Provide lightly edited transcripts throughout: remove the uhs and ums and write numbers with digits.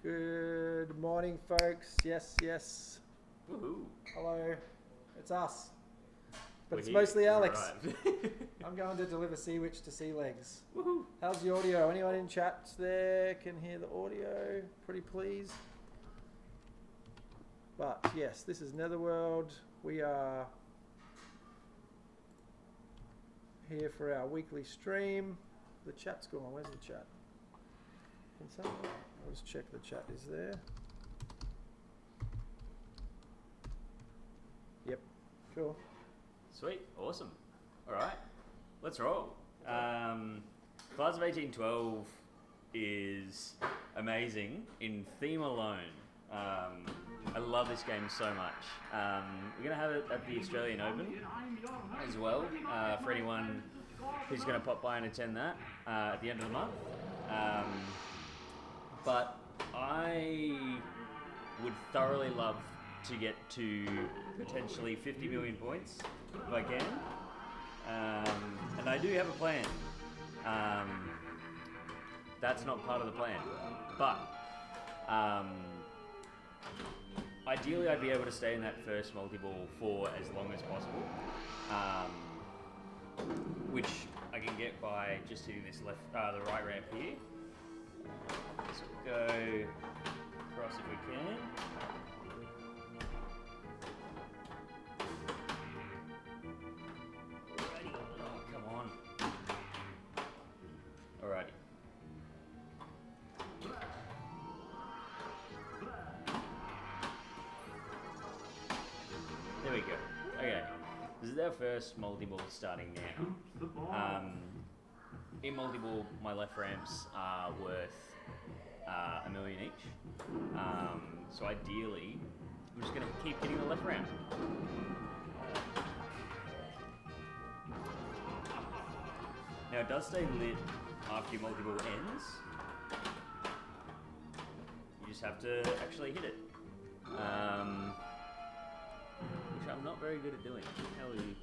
Good morning, folks. Yes, yes. Woohoo. Hello. It's us. But We're it's here. mostly Alex. Right. I'm going to deliver sea witch to sea legs. Woohoo. How's the audio? Anyone in chat there can hear the audio? Pretty please. But yes, this is Netherworld. We are here for our weekly stream. The chat's gone. Where's the chat? Can someone? I'll just check the chat is there. Yep. Cool. Sweet. Awesome. All right. Let's roll. Class of 1812 is amazing in theme alone. I love this game so much. We're going to have it at the Australian Open as well for anyone who's going to pop by and attend that at the end of the month. But I would thoroughly love to get to potentially 50 million points if I can. And I do have a plan. That's not part of the plan. But ideally I'd be able to stay in that first multi-ball for as long as possible. Which I can get by just hitting this the right ramp here. So we'll go across if we can. Alrighty. Oh, come on. Alrighty. There we go. Okay. This is our first multi-ball starting now. In multi-ball, my left ramps are worth $1 million each. So ideally, I'm just going to keep hitting the left ramp. Now it does stay lit after your multi-ball ends. You just have to actually hit it. Which I'm not very good at doing. How are you?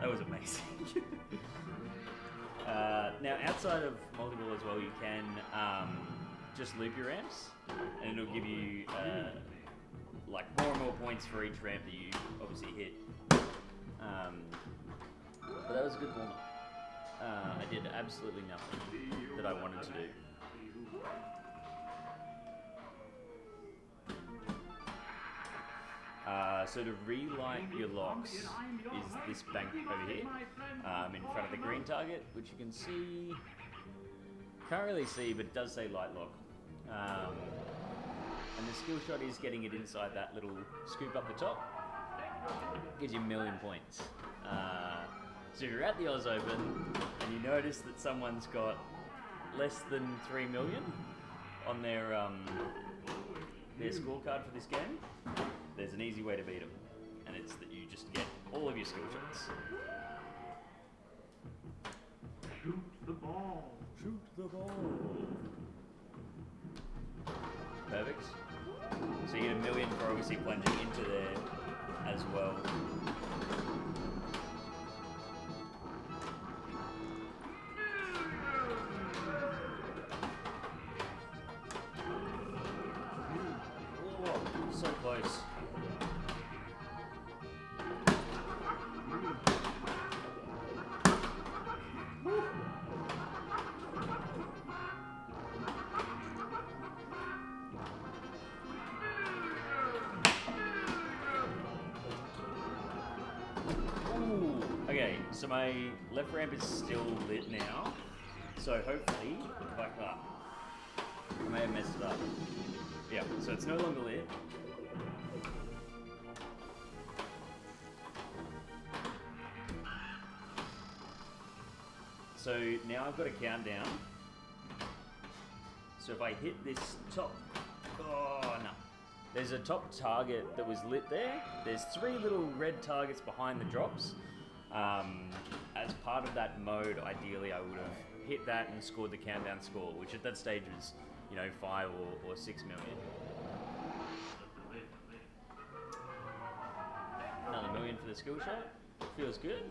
That was amazing. Now outside of multi-ball as well, you can just loop your ramps, and it'll give you like more and more points for each ramp that you obviously hit. But that was a good warm-up. I did absolutely nothing that I wanted to do. So to relight your locks is this bank over here in front of the green target, which you can see, can't really see, but it does say light lock. And the skill shot is getting it inside that little scoop up the top. Gives you 1 million points. So if you're at the Oz Open and you notice that someone's got less than 3 million on their scorecard for this game, there's an easy way to beat them, and it's that you just get all of your skill shots. Shoot the ball. Shoot the ball. Perfect. So you get 1 million for obviously plunging into there as well. Oh, so close. Okay, so my left ramp is still lit now, so hopefully, I may have messed it up. Yeah, so it's no longer lit. So now I've got a countdown. So if I hit this top, oh no. There's a top target that was lit there. There's 3 little red targets behind the drops. As part of that mode, ideally I would have hit that and scored the countdown score, which at that stage was, 5 or 6 million. Another million for the skill shot. Feels good.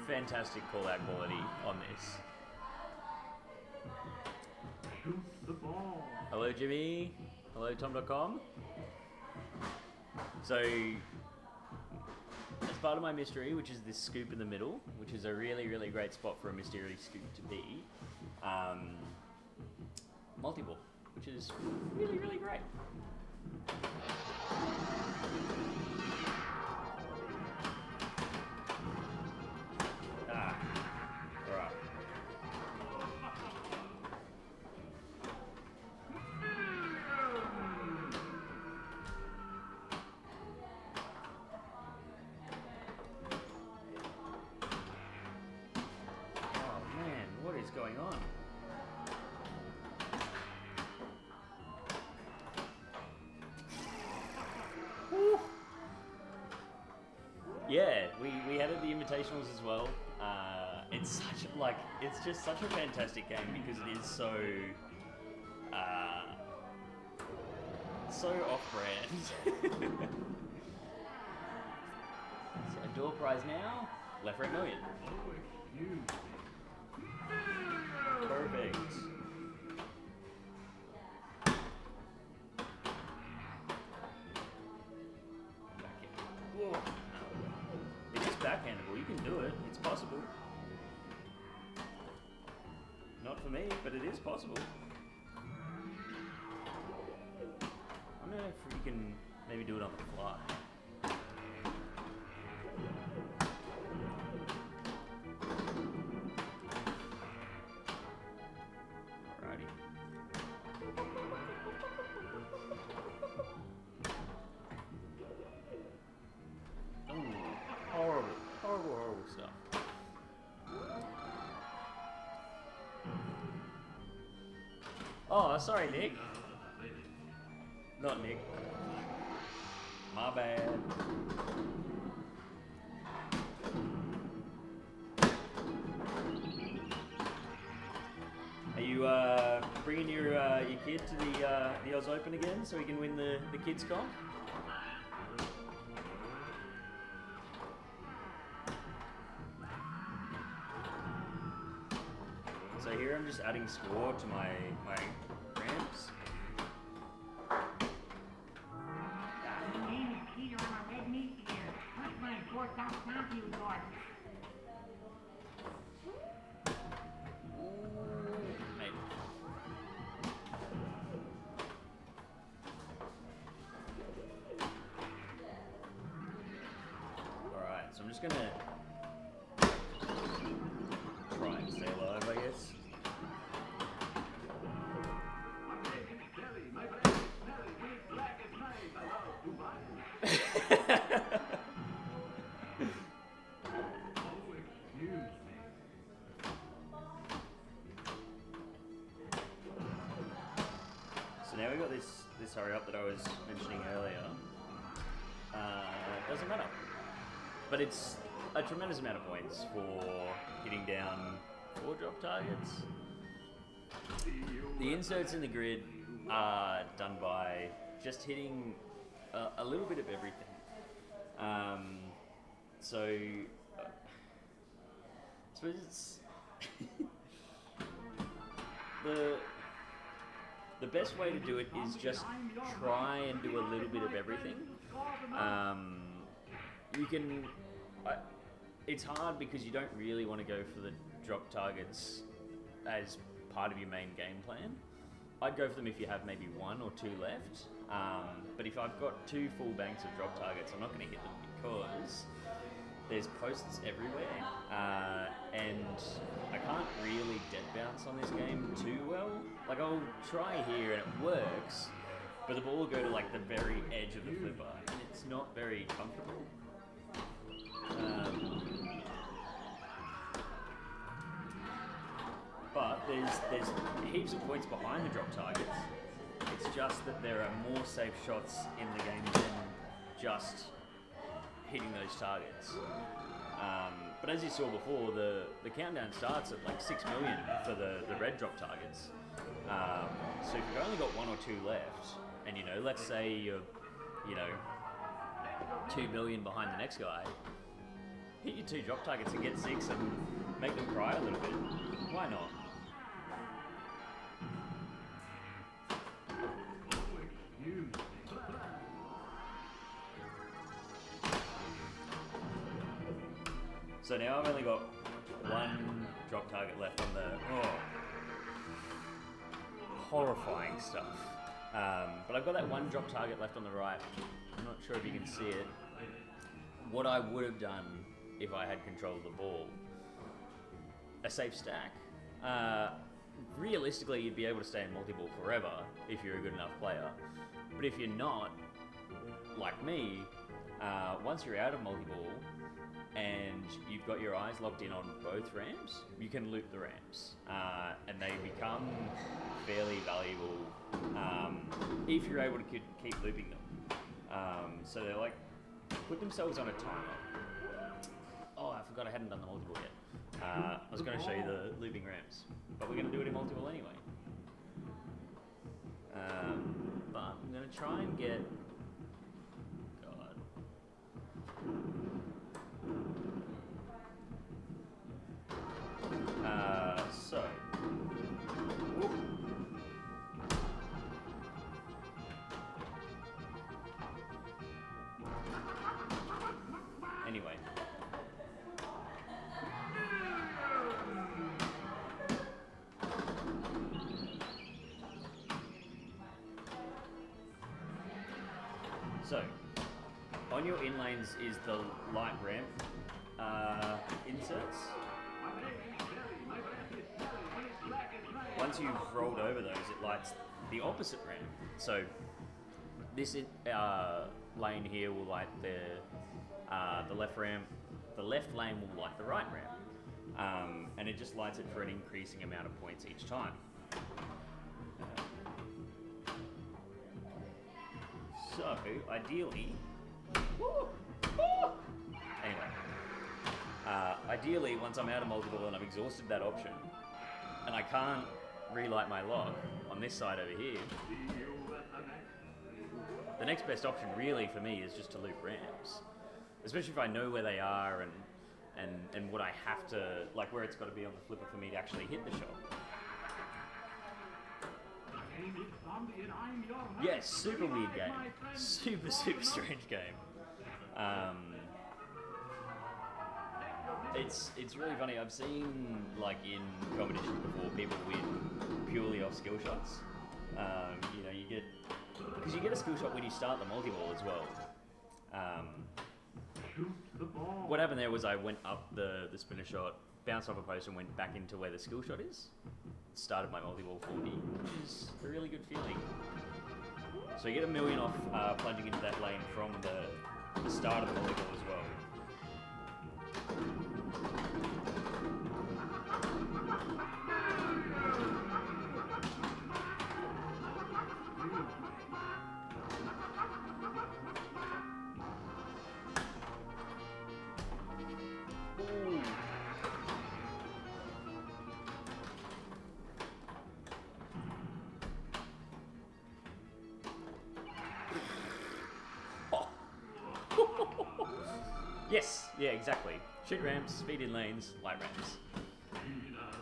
Fantastic call-out quality on this. Shoot the ball. Hello, Jimmy. Hello, Tom.com. So, as part of my mystery, which is this scoop in the middle, which is a really, really great spot for a mystery scoop to be, multi-ball, which is really, really great. Alright. Oh man, what is going on? Woo. Yeah, we added the invitationals as well. It's just such a fantastic game because it is so off-brand. So door prize now, left for $1 million. Perfect. Whoa. It is backhandable. You can do it. It's possible. Not for me, but it is possible. I don't know if you can maybe do it on the fly. Alrighty. Ooh, horrible, horrible, horrible stuff. Oh, sorry, Nick. Not Nick. My bad. Are you bringing your kid to the Oz Open again so he can win the kids comp? So here I'm just adding score to my ramps. My name is Peter. I'm a red meat eater. What's my 4,000 you got? Mate. Alright, so I'm just gonna try and stay alive, I guess. So now we've got this hurry up that I was mentioning earlier. It doesn't matter. But it's a tremendous amount of points for hitting down 4 drop targets. The inserts in the grid are done by just hitting a little bit of everything. So I suppose it's the best way to do it is just try and do a little bit of everything. You can. It's hard because you don't really want to go for the drop targets as part of your main game plan. I'd go for them if you have maybe 1 or 2 left. But if I've got 2 full banks of drop targets, I'm not going to hit them because there's posts everywhere, and I can't really dead bounce on this game too well. Like, I'll try here and it works, but the ball will go to like the very edge of the flipper, and it's not very comfortable. But there's heaps of points behind the drop targets. It's just that there are more safe shots in the game than just hitting those targets. But as you saw before, the countdown starts at like 6 million for the red drop targets. So if you've only got 1 or 2 left, and let's say you're 2 million behind the next guy, hit your 2 drop targets and get 6 and make them cry a little bit. Why not? So now I've only got 1 drop target left on the horrifying stuff. But I've got that 1 drop target left on the right. I'm not sure if you can see it. What I would have done if I had control of the ball, a safe stack. Realistically, you'd be able to stay in multi-ball forever if you're a good enough player. But if you're not, like me, once you're out of multi-ball and you've got your eyes locked in on both ramps, you can loop the ramps, and they become fairly valuable if you're able to keep looping them. So they're like, put themselves on a timer. Oh, I forgot I hadn't done the multi-ball yet. I was going to show you the looping ramps, but we're going to do it in multi-ball anyway. But I'm going to try and get... God. So... Whoop. Anyway. So, on your in lanes is the light ramp inserts. Once you've rolled over those, it lights the opposite ramp. So, this lane here will light the left ramp. The left lane will light the right ramp, and it just lights it for an increasing amount of points each time. So, ideally, ideally, once I'm out of multiple and I've exhausted that option, and I can't relight my lock on this side over here, the next best option really for me is just to loop ramps, especially if I know where they are and what I have to, like where it's got to be on the flipper for me to actually hit the shot. Yes, super weird game. Super strange game. It's really funny. I've seen, like, in competitions before, people win purely off skill shots. You get... Because you get a skill shot when you start the multi-ball as well. What happened there was I went up the spinner shot, bounced off a post and went back into where the skill shot is. Started my multi-ball for me, which is a really good feeling. So you get 1 million off plunging into that lane from the start of the multi-ball as well. Yes, yeah, exactly. Shoot ramps, speed in lanes, light ramps.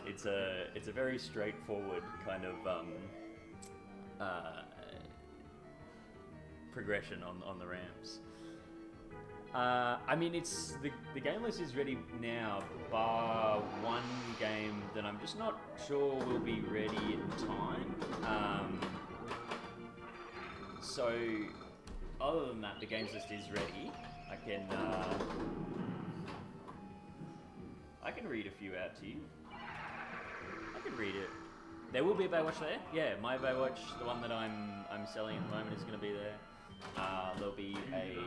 It's a very straightforward kind of progression on the ramps. I mean, it's the game list is ready now, bar one game that I'm just not sure will be ready in time. So, other than that, the games list is ready. I can read a few out to you. I can read it. There will be a Baywatch there. Yeah, my Baywatch, the one that I'm selling at the moment, is going to be there. There'll be a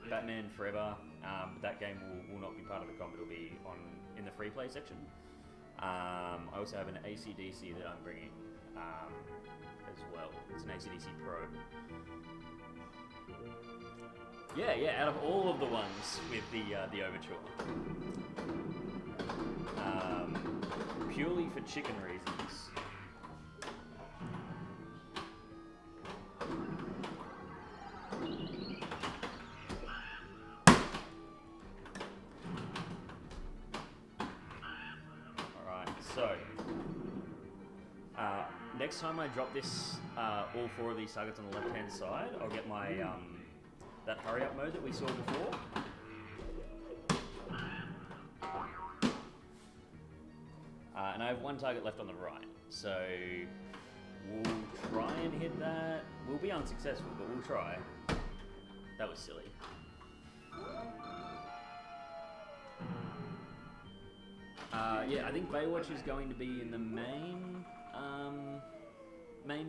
Batman Forever, but that game will not be part of the comp. It'll be in the free play section. I also have an AC/DC that I'm bringing as well. It's an AC/DC Pro. Yeah. Out of all of the ones with the Overture, purely for chicken reasons. So, next time I drop this, all 4 of these targets on the left-hand side, I'll get my that hurry-up mode that we saw before. And I have 1 target left on the right, so we'll try and hit that. We'll be unsuccessful, but we'll try. That was silly. Yeah, I think Baywatch is going to be in the main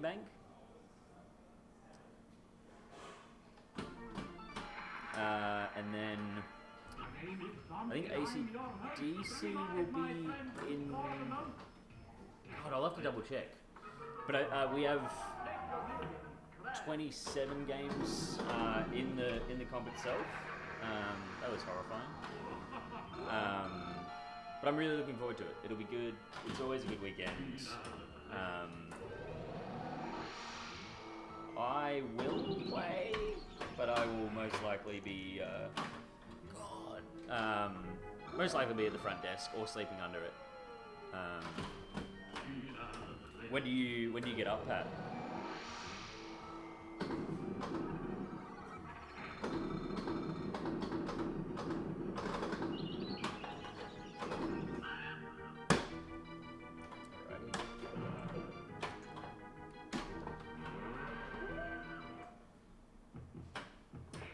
bank. And then I think AC/DC will be in. God, I'll have to double check. But we have 27 games in the comp itself. That was horrifying. But I'm really looking forward to it. It'll be good. It's always a good weekend. I will play, but I will most likely be, most likely be at the front desk or sleeping under it. When do you get up, Pat?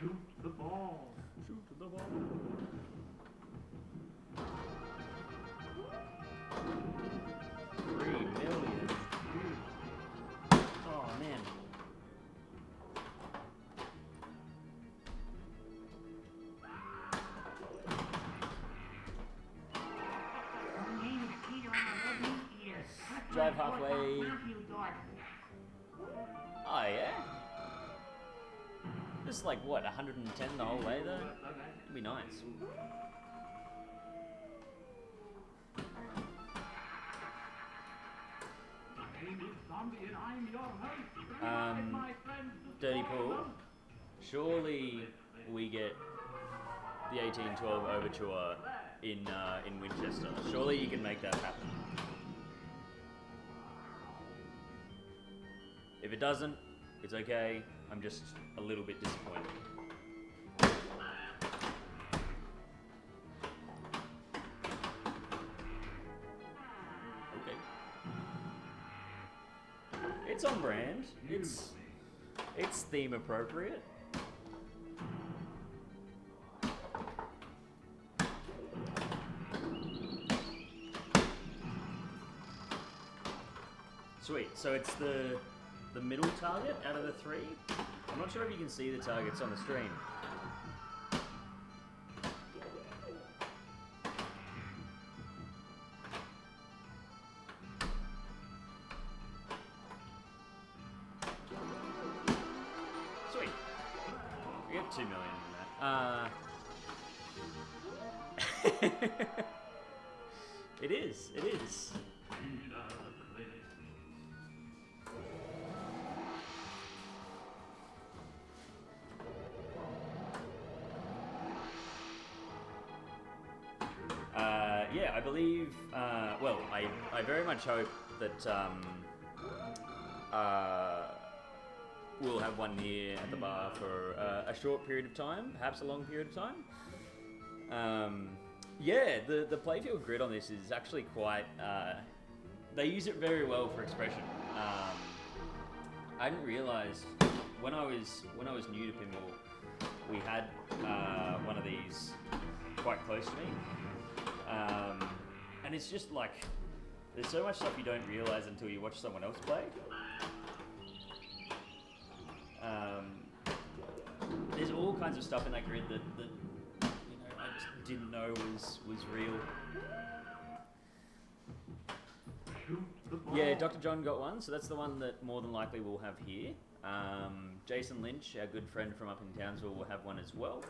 Shoot the ball. Shoot the ball. $3 million. Oh man. Her name is Peter, I'm a red meat eater. Drive halfway. Oh yeah. Just like what, 110 the whole way though? It'd be nice. Dirty Pool. Surely we get the 1812 Overture in Winchester. Surely you can make that happen. If it doesn't, it's okay. I'm just a little bit disappointed. Okay. It's on brand. It's theme appropriate. Sweet. So it's the middle target out of the 3. I'm not sure if you can see the targets on the stream. Sweet. We get 2 million in that. It is. Yeah, I believe, well, I very much hope that we'll have one here at the bar for a short period of time, perhaps a long period of time. Yeah, the playfield grid on this is actually quite, they use it very well for expression. I didn't realise when I was new to pinball, we had one of these quite close to me, and it's just like there's so much stuff you don't realize until you watch someone else play. There's all kinds of stuff in that grid that I just didn't know was real. Yeah, Dr. John got one, so that's the one that more than likely we'll have here. Jason Lynch, our good friend from up in Townsville, will have one as well.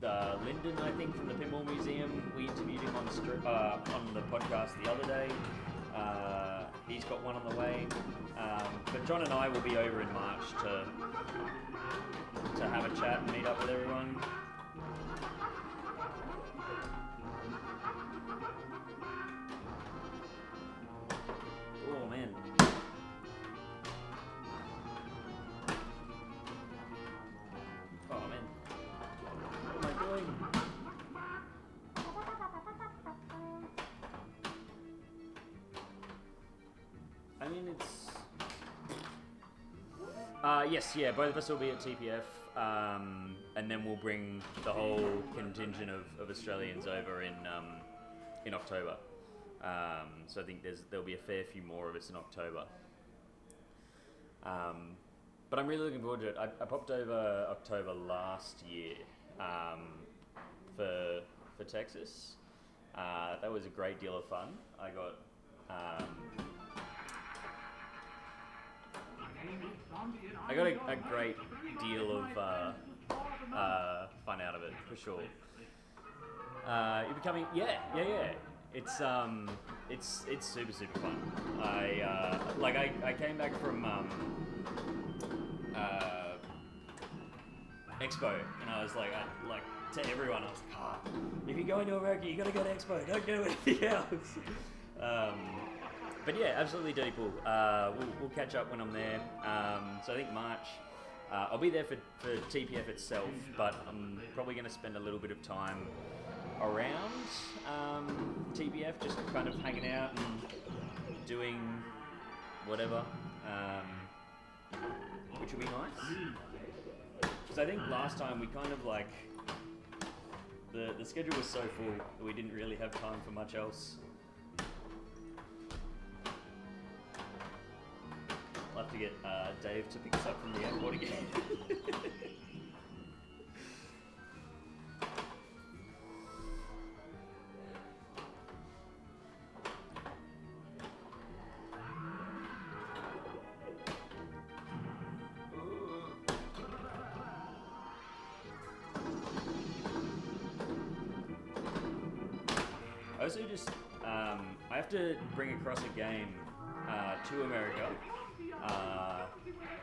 Lyndon, I think, from the Pinball Museum, we interviewed him on the podcast the other day. He's got one on the way. But John and I will be over in March to have a chat and meet up with everyone. Oh man. Oh man. What am I doing? I mean, it's... yes, yeah, both of us will be at TPF, and then we'll bring the whole contingent of Australians over in October. So I think there'll be a fair few more of us in October. But I'm really looking forward to it. I popped over October last year for Texas. That was a great deal of fun. I got... I got a great deal of fun out of it, for sure. You're becoming... Yeah. It's super fun. I came back from Expo, and I was like to everyone, I was like, if you're going to America, you got to go to Expo. Don't do anything else. But yeah, absolutely dirty pool. We'll catch up when I'm there. So I think March. I'll be there for TPF itself, but I'm probably going to spend a little bit of time around TPF, just kind of hanging out and doing whatever, which would be nice. Because I think last time we kind of like the schedule was so full that we didn't really have time for much else. I'll have to get Dave to pick us up from the airport again. I also just, I have to bring across a game to America,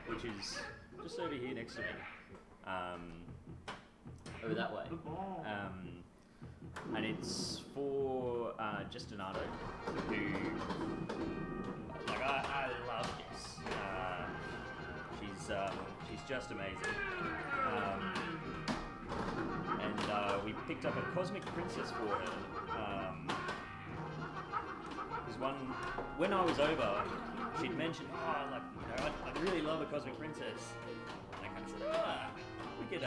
which is just over here next to me, over that way, and it's for Justinato, who, like, I love this. She's just amazing, and we picked up a Cosmic Princess for her. When I was over, she'd mentioned, I'd really love a Cosmic Princess. And I kind of said, we could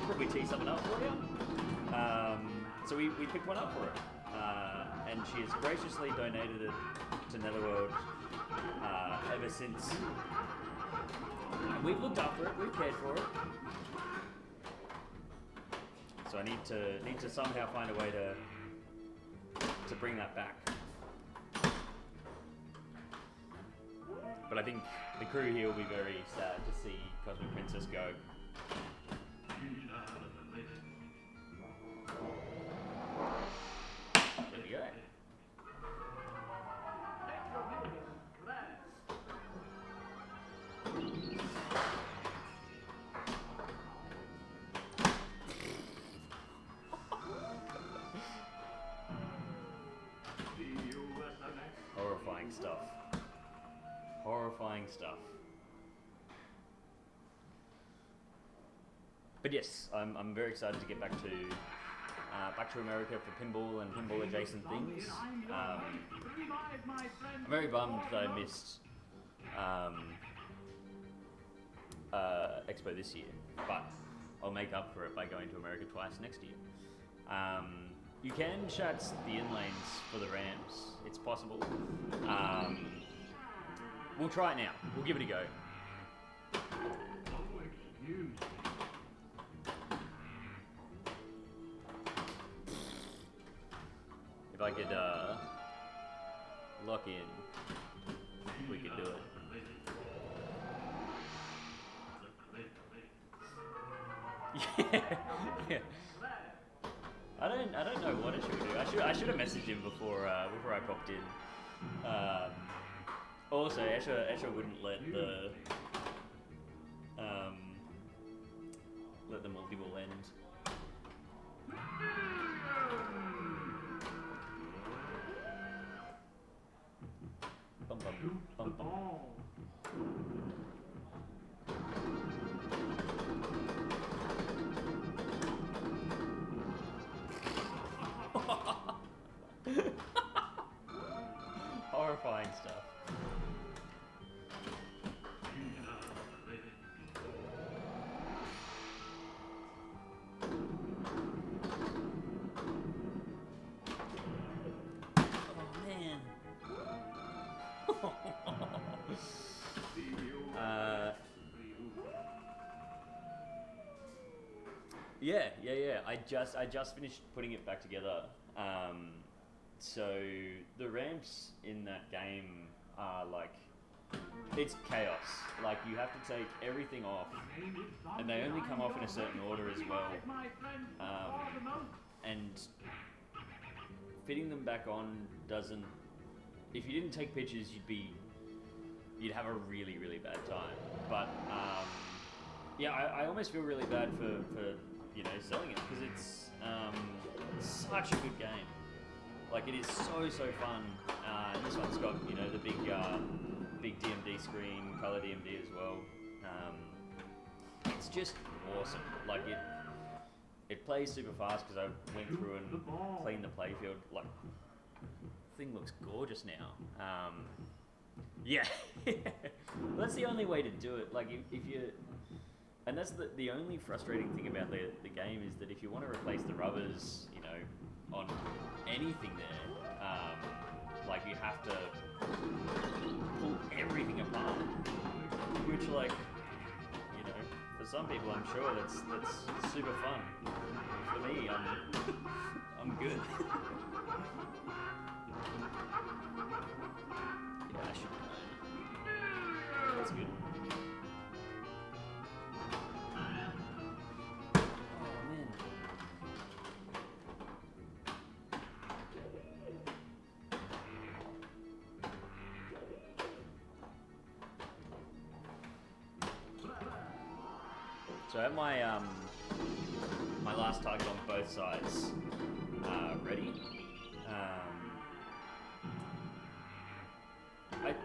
probably tee something up for you. So we picked one up for her, and she has graciously donated it to Netherworld ever since. And we've looked after it, we've cared for it. So I need to somehow find a way to bring that back. But I think the crew here will be very sad to see Cosmic Princess go. There we go. Horrifying stuff. Horrifying stuff. But yes, I'm very excited to get back to America for pinball and pinball adjacent things. I'm very bummed that I missed Expo this year, but I'll make up for it by going to America twice next year. You can shats the inlanes for the ramps. It's possible. We'll try it now. We'll give it a go. Oh, excuse me. If I could lock in, we could do it. Yeah. I don't know what I should do. I should have messaged him before I popped in. Also, Escher wouldn't let the multi-ball end. Bum, bum, Shoot the bum, bum. ball. Horrifying stuff. Oh man. Yeah. I just finished putting it back together. So the ramps in that game are like, it's chaos. Like you have to take everything off, and they only come off in a certain order as well. And fitting them back on doesn't. If you didn't take pictures, you'd have a really, really bad time. But yeah, I almost feel really bad for selling it, because it's such a good game. Like it is so fun. And this one's got the big DMD screen, color DMD as well. It's just awesome. Like it plays super fast because I went through and cleaned the playfield. Like the thing looks gorgeous now. Yeah, well, that's the only way to do it. Like if you, and that's the only frustrating thing about the game is that if you want to replace the rubbers, on anything there, like you have to pull everything apart, which for some people I'm sure that's super fun. For me, I'm good. Yeah, I should. That's good. Oh man. So I have my last target on both sides ready.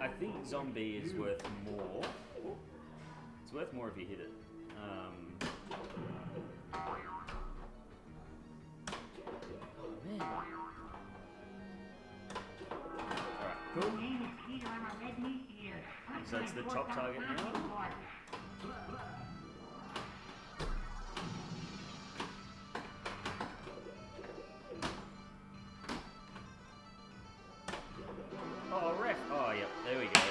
I think zombie is worth more. It's worth more if you hit it. Man. Alright, cool. My name is Peter. I'm a red meat eater. So that's the top target now. Oh, ref. Oh, yep. There we go.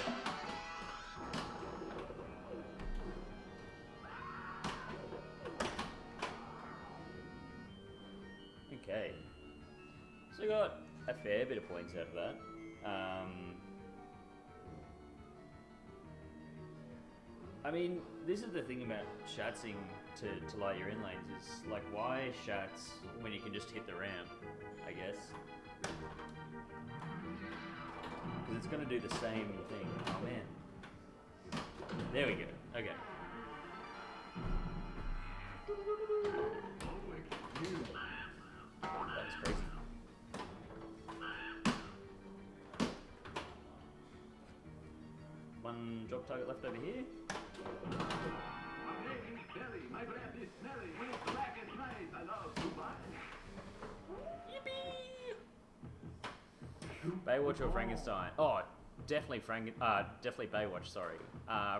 Okay. So we got a fair bit of points out of that. I mean, this is the thing about shatsing to light your inlanes is like, why shats when you can just hit the ramp, I guess. Because it's going to do the same thing. Oh man. There we go. Okay. That was crazy. One drop target left over here. My name is Billy. My breath is smelly. When it's black and nice, I love to buy. Yippee! Baywatch or Frankenstein? Oh, definitely definitely Baywatch. Sorry.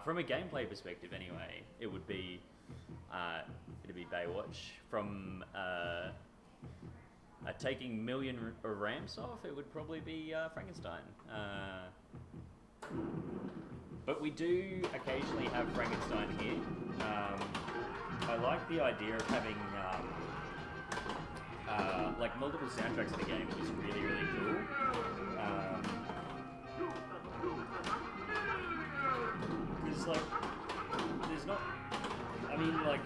From a gameplay perspective, anyway, it'd be Baywatch. From taking million ramps off, it would probably be Frankenstein. But we do occasionally have Frankenstein here. I like the idea of having like multiple soundtracks in the game. It was really, really cool. Because like, there's not. I mean, like,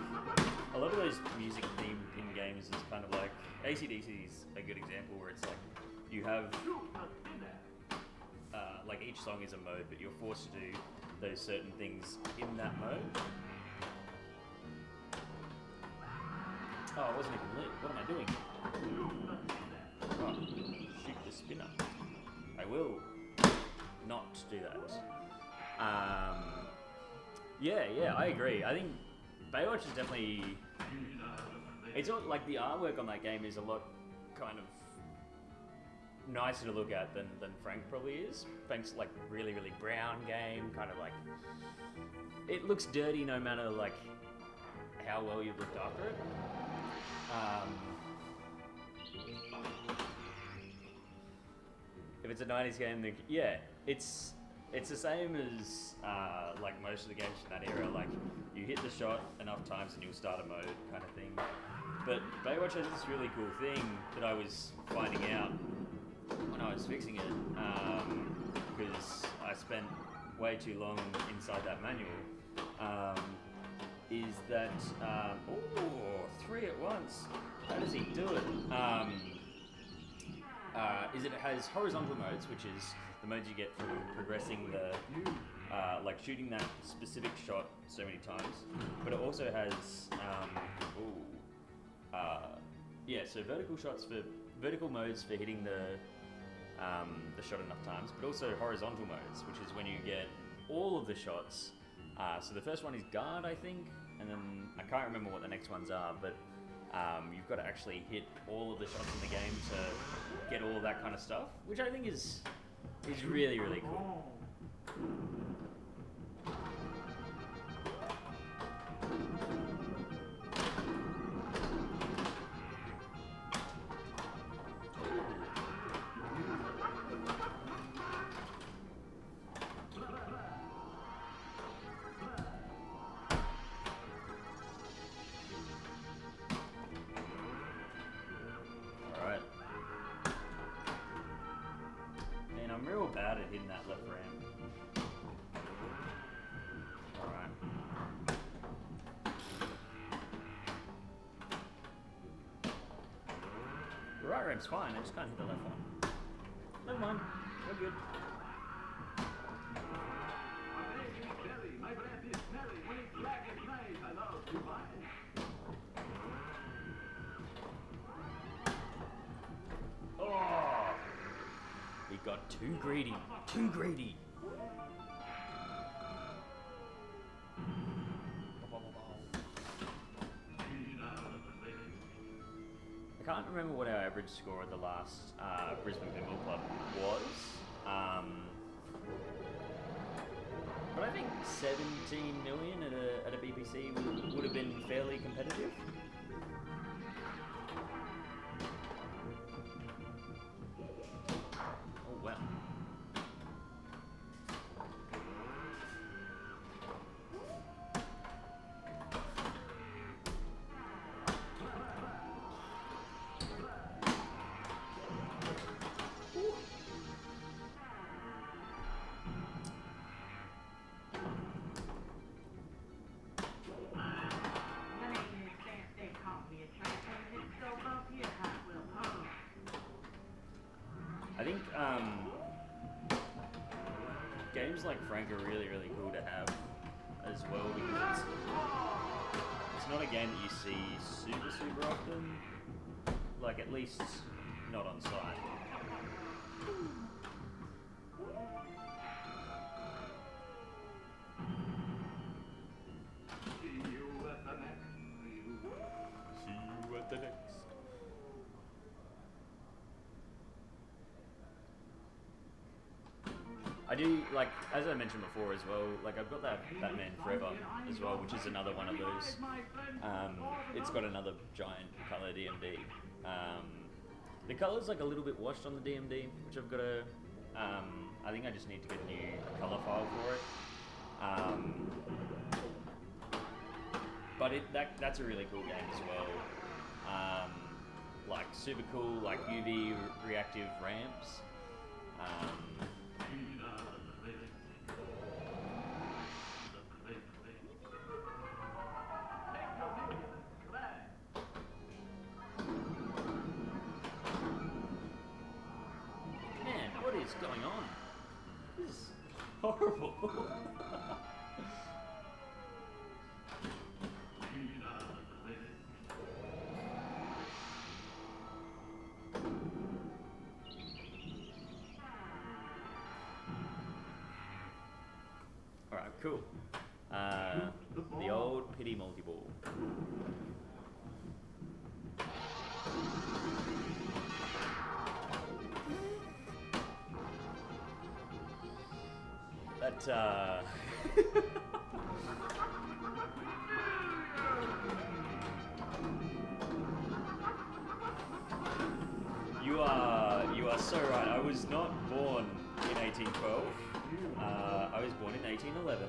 a lot of those music theme in games is kind of like AC/DC is a good example where it's like you have like each song is a mode, but you're forced to do those certain things in that mode. Oh, it wasn't even lit. What am I doing? Oh, shoot the spinner. I will not do that. Yeah, I agree. I think Baywatch is definitely... It's all, like, the artwork on that game is a lot kind of nicer to look at than Frank probably is. Frank's like really, really brown game, kind of like... It looks dirty no matter like how well you've looked after it. If it's a 90s game, then yeah, it's the same as like most of the games from that era. Like you hit the shot enough times and you'll start a mode kind of thing. But Baywatch has this really cool thing that I was finding out when I was fixing it, because I spent way too long inside that manual. Is that three at once? How does he do it? Is it has horizontal modes, which is the modes you get from progressing the like shooting that specific shot so many times, but it also has so vertical modes for hitting the shot enough times, but also horizontal modes, which is when you get all of the shots. So the first one is guard, I think, and then I can't remember what the next ones are, but you've got to actually hit all of the shots in the game to get all of that kind of stuff, which I think is really, really cool. Bad at hitting that left ramp. Alright. The right ramp's fine, I just can't hit the left one. Never mind, we're good. My breath is smelly, when it's black it's nice. I love to buy it. Oh! We got too greedy. Too greedy. I can't remember what our average score at the last Brisbane Pinball Club was. But I think 17 million at a BPC would have been fairly competitive. I think games like Frank are really, really cool to have as well, because it's not a game that you see super often, like at least not on site. See you at the next. See you at the next. I do like, as I mentioned before as well. Like I've got that Batman Forever as well, which is another one of those. It's got another giant color DMD. The color's like a little bit washed on the DMD, which I've got to. I think I just need to get a new color file for it. But that's a really cool game as well. Like super cool, like UV reactive ramps. Man, what is going on? This is horrible. Alright, cool. The old pity multi-ball. That, You are so right. I was not born in 1812. I was born in 1811.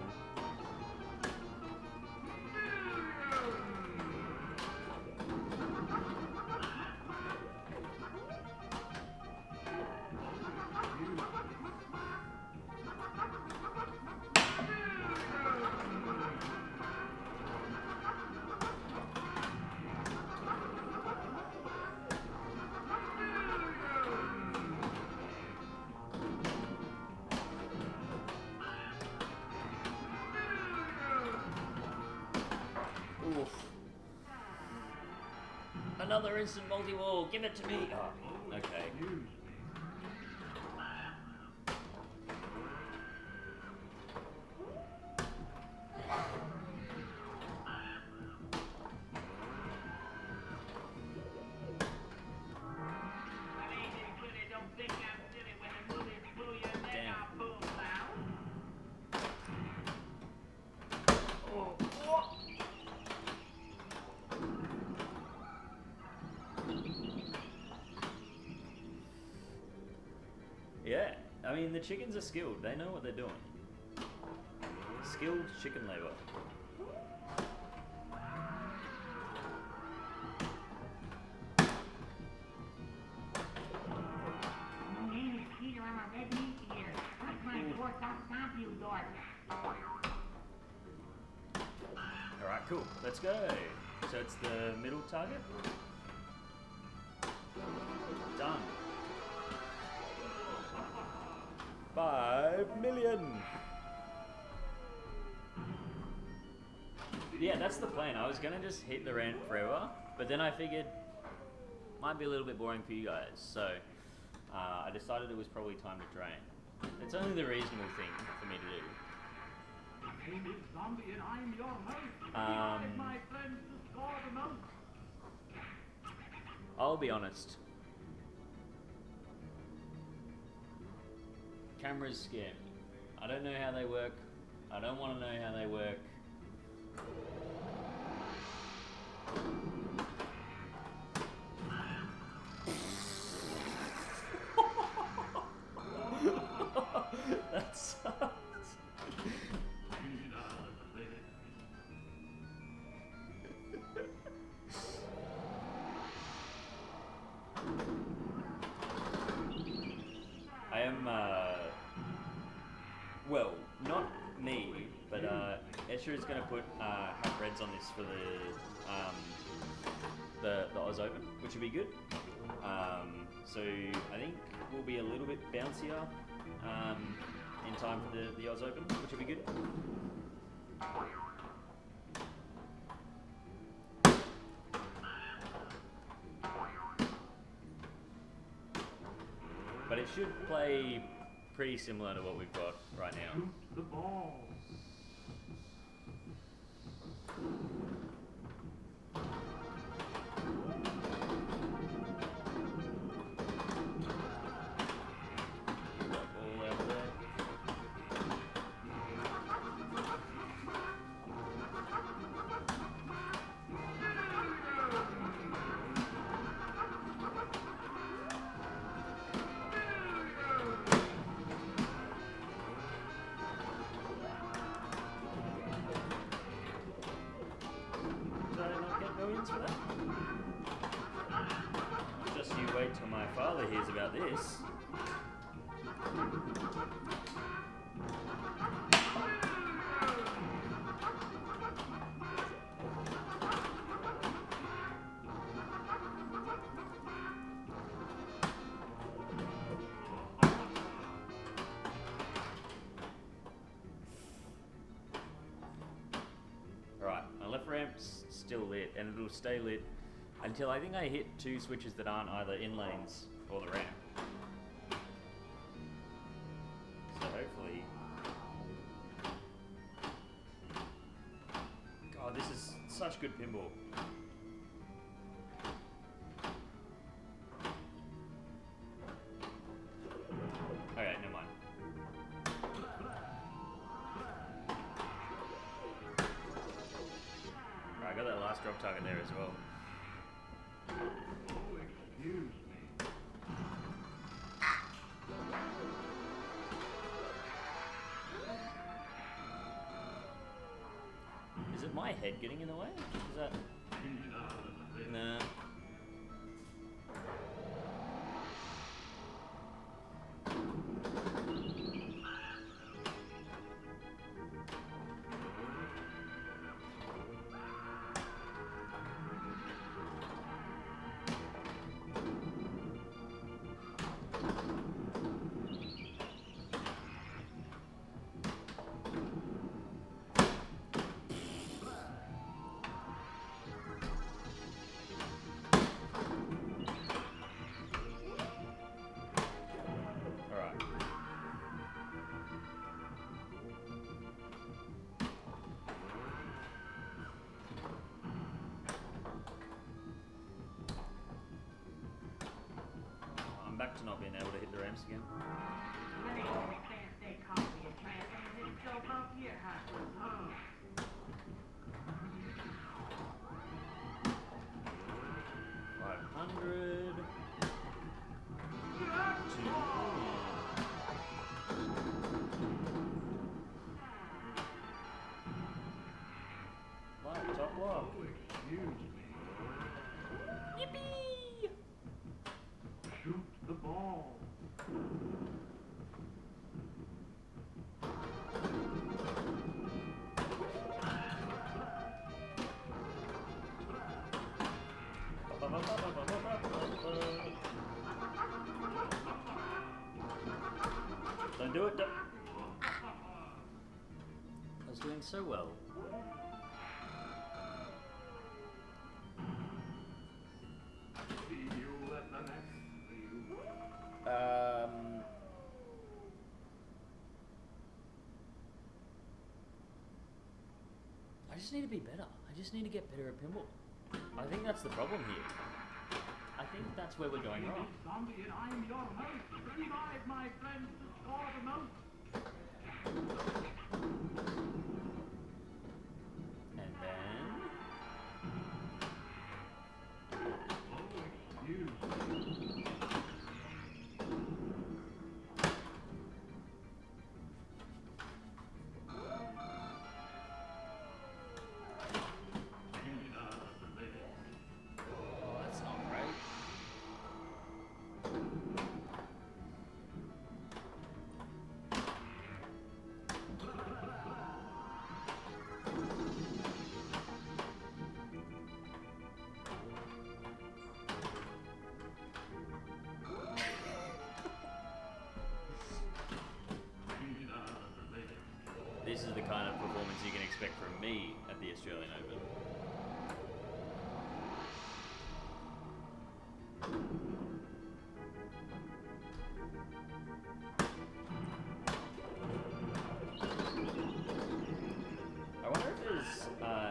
Oof. Another instant multi-wall. Give it to me. Oh, okay. Yeah, I mean the chickens are skilled. They know what they're doing. Skilled chicken labor. My name is Peter. I'm a red meat eater. What's my fourth stomp you, dork? Alright, cool. Let's go. So it's the middle target. Done. 5 million. Yeah, that's the plan. I was gonna just hit the rant forever, but then I figured might be a little bit boring for you guys, so I decided it was probably time to drain. It's only the reasonable thing for me to do. My name is Zombie and I'm your host. Revive my friends to score the most. I'll be honest. Cameras scare me. I don't know how they work. I don't want to know how they work. That sucks. I am, well, not me, but Escher is going to put half reds on this for the Oz Open, which will be good. So I think we'll be a little bit bouncier in time for the Oz Open, which will be good. But it should play pretty similar to what we've got right now. The ball. All out there. wait till my father hears about this. Alright, my left ramp's still lit, and it'll stay lit until I think I hit 2 switches that aren't either in lanes or the ramp. So hopefully... God, this is such good pinball. Okay, never mind. Right, I got that last drop target there as well. Oh, excuse me. Is it my head getting in the way? Is that... Nah. Alright. I'm back to not being able to hit the ramps again. Let me understand they call me a tramp, and it's so broke here, huh? 500. Top block. Oh, excuse me. Yippee! Shoot the ball. Don't do it. Don't. I was doing so well. See you at the next view. I just need to be better. I just need to get better at pinball. I think that's the problem here. I think that's where we're going wrong. Zombie, and I'm your host. Revive, my friends, to score the most. And then... Oh, excuse me. Oh, that's not right. This is the kind of performance you can expect from me at the Australian Open. I wonder if there's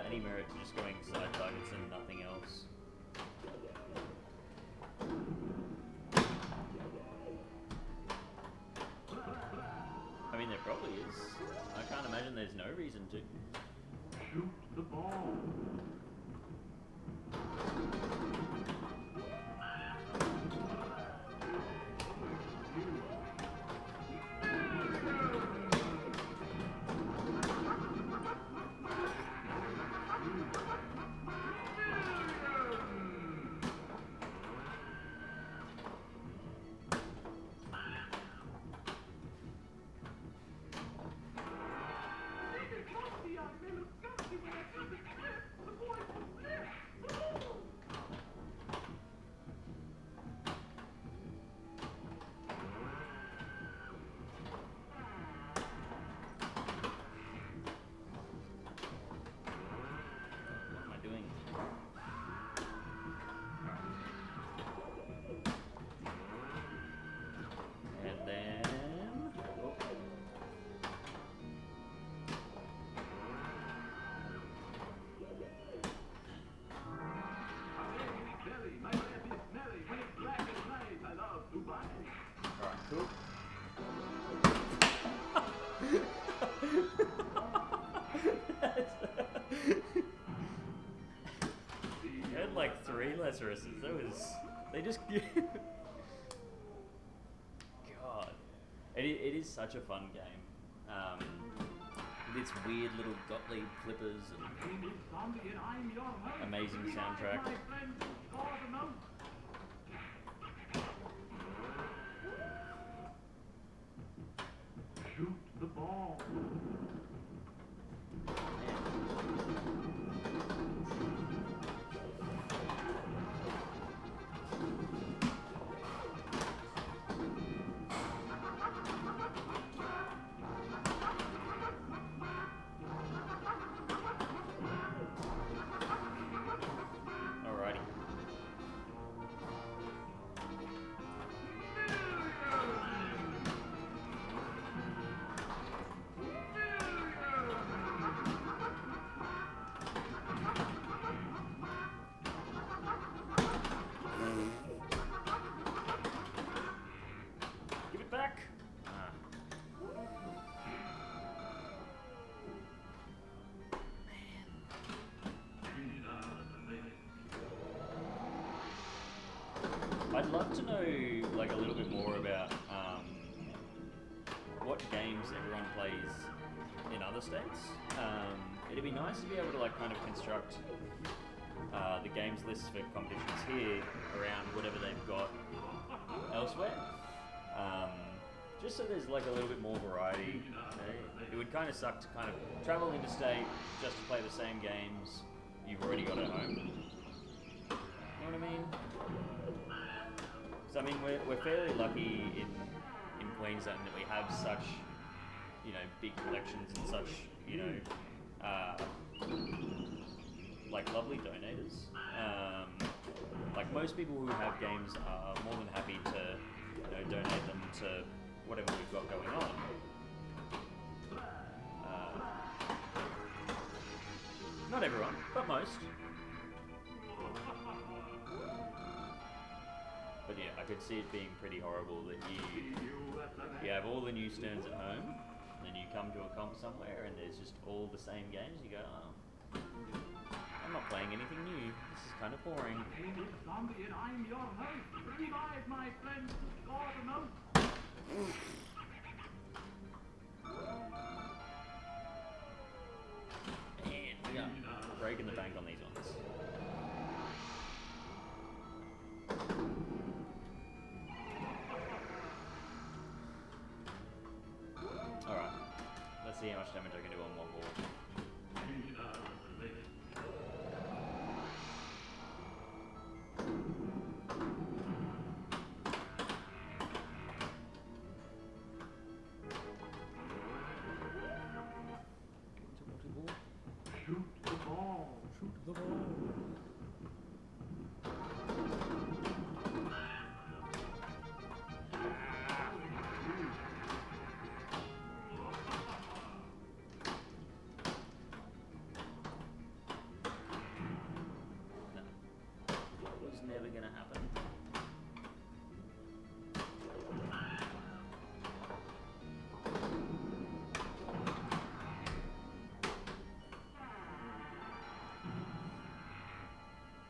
any merit to just going side targets and nothing else. I mean, there probably is. I can't imagine there's no reason to. Shoot the ball. What am I doing? And then... oh. Belly, my breath is smelly. When it's black and nice, I love Dubai. Alright, cool. I had like 3 lesser assists. That was... They just... God. It is such a fun game. With its weird little Gottlieb flippers and It's zombie and I'm your host. amazing Revive soundtrack. my friends and score the most. Shoot the ball. Alrighty. Give it back. Ah. I'd love to know like a little bit more about what games everyone plays in other states. It'd be nice to be able to like kind of construct the games lists for competitions here around whatever they've got elsewhere. Just so there's like a little bit more variety. You know? It would kind of suck to kind of travel interstate just to play the same games you've already got at home. You know what I mean? So I mean, we're fairly lucky in Queensland that we have such, you know, big collections and such, you know, like lovely donators. Like most people who have games are more than happy to, you know, donate them to whatever we've got going on. Not everyone, but most. But yeah, I could see it being pretty horrible that you have all the new Sterns at home, and then you come to a comp somewhere and there's just all the same games. You go, oh, I'm not playing anything new. This is kind of boring. It's zombie and I'm your host. Revive my friends and score the most. And we are breaking the bank on these ones. Alright, let's see how much damage I can do on one ball. Shoot the ball. Shoot the ball. No, was never gonna happen.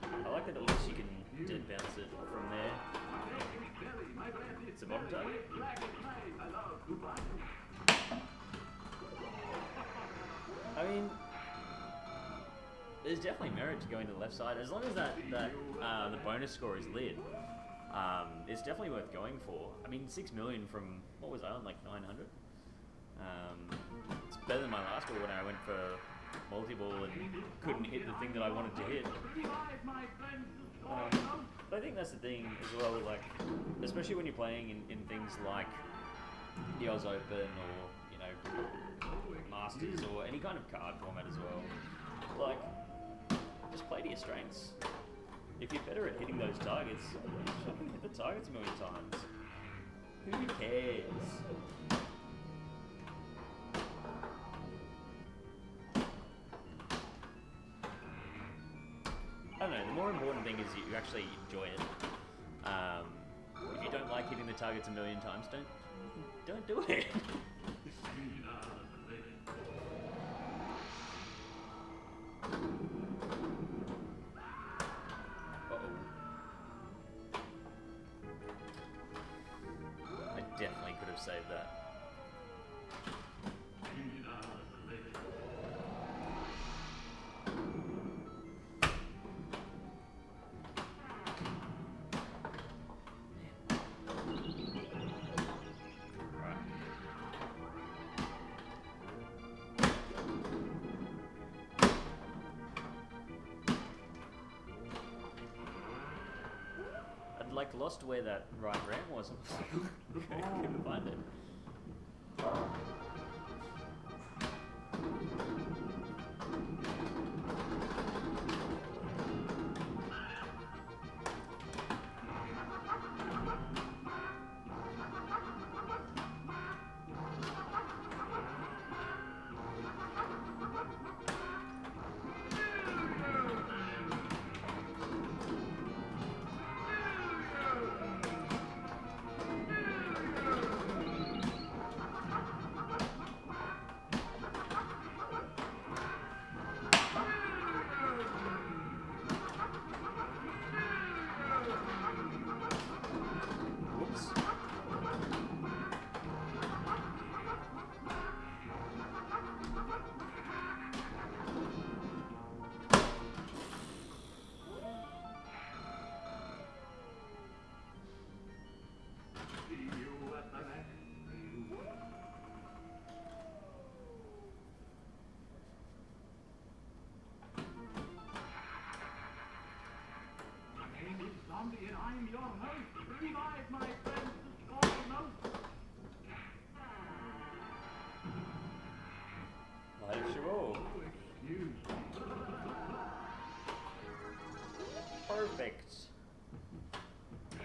I like that at least you can dead bounce it from there. Belly, my breath is It's a bottom smelly. tag. When it's black and nice, I love Dubai. I mean, there's definitely merit to going to the left side as long as the bonus score is lit. It's definitely worth going for. I mean, 6 million from what was I on, like 900. It's better than my last one when I went for multi-ball and couldn't hit the thing that I wanted to hit. Revive my friends to score Um, most. but I think that's the thing as well, like, especially when you're playing in things like the Oz Open or, you know, Masters or any kind of card format as well. Like, just play to your strengths. If you're better at hitting those targets, just fucking hit the targets a million times. Who cares? I don't know, the more important thing is you actually enjoy it. If you don't like hitting the targets a million times, don't do it. I definitely could have saved that. Right. I'd like lost where that right ram was. Couldn't find it. Whoops. See you at the next few. My name is Zombie and I'm your host. Revive my friends to score most. Light of Shiro. Oh, excuse me. Perfect.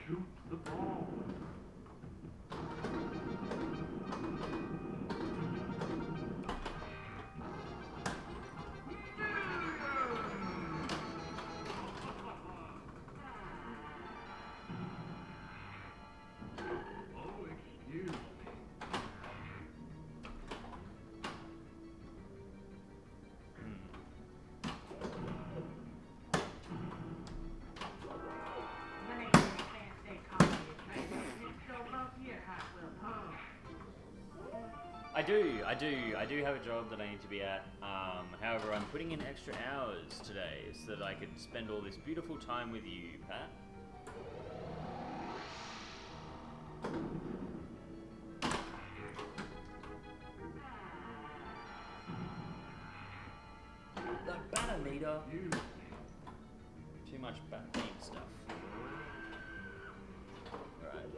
Shoot the ball. Oh, excuse me. When they can't stay calm, it's so about here, Hot Will. I do have a job that I need to be at. However, I'm putting in extra hours today so that I could spend all this beautiful time with you, Pat. The banner meter. Too much theme stuff. Alright.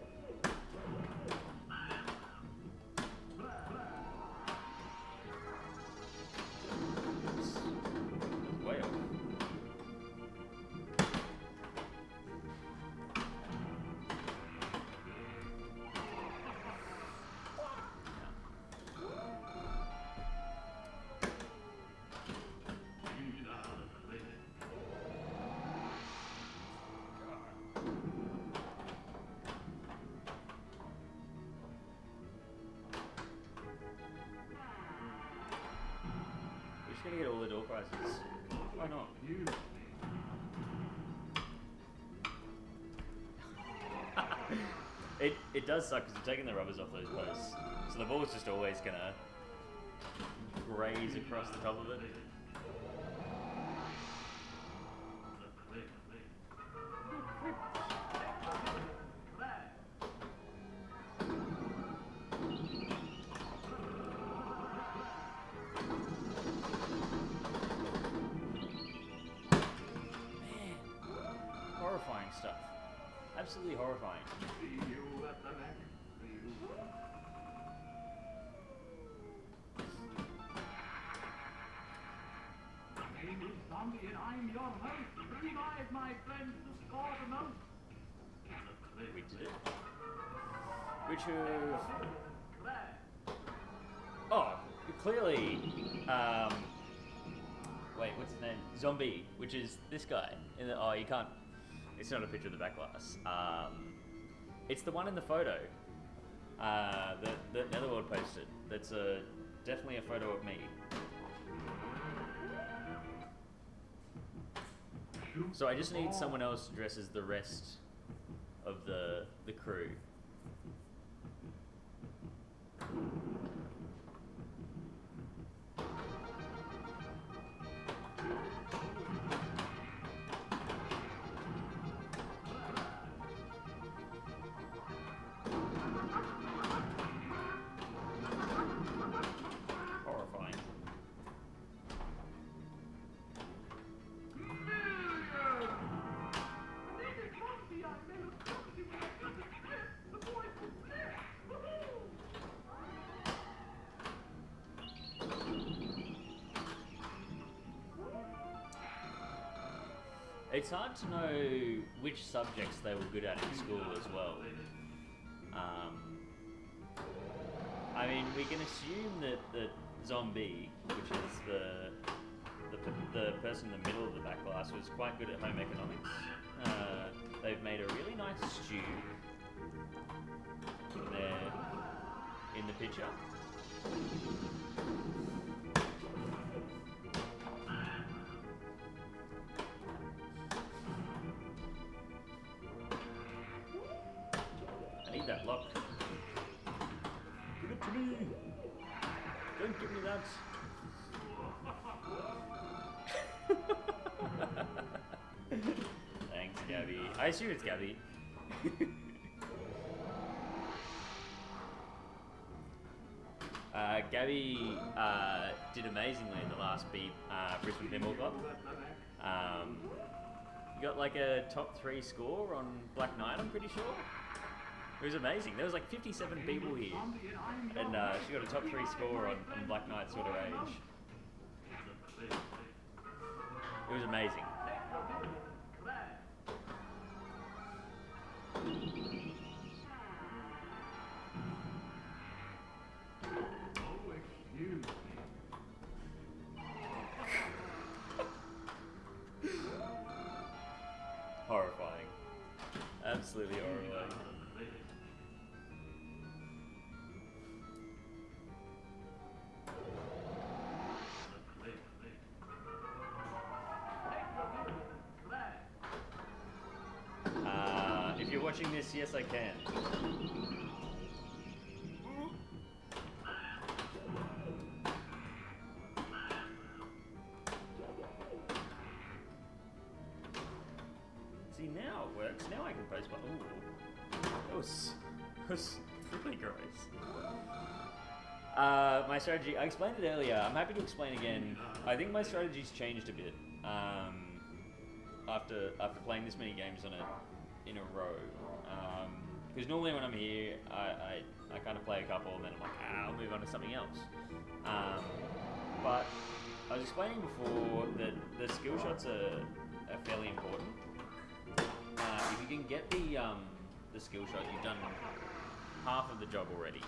Oops. That's way off. We're just gonna get all the door prizes. Why not? It does suck because you're taking the rubbers off those posts, so the ball's just always gonna graze across the top of it. absolutely horrifying. See you at the next field. My name is Zombie and I'm your host. Revive my friends to score the most. We did it. Which of... Oh, clearly, wait, what's his name? Zombie, which is this guy. In the, oh, you can't, it's not a picture of the back glass. It's the one in the photo that Netherworld posted. That's definitely a photo of me. So I just need someone else to dress as the rest of the crew. Horrifying. It's hard to know which subjects they were good at in school as well. I mean, we can assume that Zombie, which is the person in the middle of the back glass, was quite good at home economics. They've made a really nice stew there in the picture. I need that lock. Give it to me! Don't give me that! Thanks, Gabby. I assume it's Gabby. Gabby did amazingly in the last Brisbane Pinball Club. You got like a top 3 score on Black Knight, I'm pretty sure. It was amazing. There was like 57 people here, and she got a top 3 score on Black Knight sort of age. It was amazing. Oh, excuse me. Horrifying. Absolutely horrifying. If you're watching this, yes I can. See, now it works. Now I can post my... Ooh. That was really gross. My strategy, I explained it earlier. I'm happy to explain again. I think my strategy's changed a bit. After playing this many games in a row. Because normally when I'm here, I kind of play a couple and then I'm like, I'll move on to something else. But I was explaining before that the skill shots are fairly important. If you can get the skill shot, you've done half of the job already.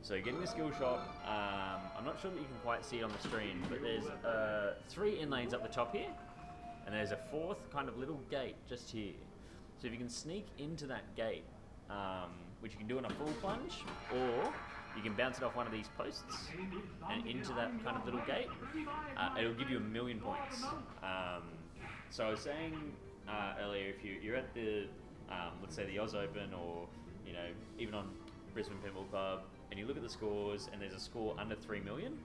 So getting the skill shot, I'm not sure that you can quite see it on the screen, but there's 3 in lanes up the top here, and there's a 4th kind of little gate just here. So if you can sneak into that gate, which you can do in a full plunge, or you can bounce it off one of these posts and into that kind of little gate, it'll give you 1,000,000 points. So I was saying earlier, if you're at the, let's say the Oz Open, or even on Brisbane Pinball Club, and you look at the scores and there's a score under 3 million,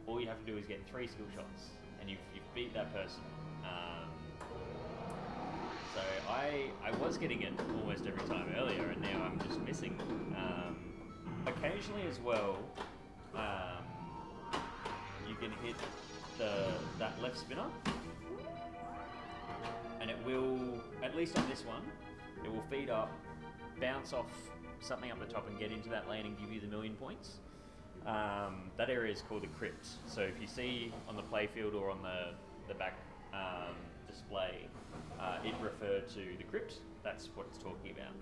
all you have to do is get 3 skill shots and you've beat that person. So I was getting it almost every time earlier, and now I'm just missing. Occasionally as well, you can hit that left spinner, and it will, at least on this one, it will feed up, bounce off something up the top and get into that lane and give you the 1,000,000 points. That area is called the crypt. So if you see on the playfield or on the back display, it referred to the crypt. That's what it's talking about.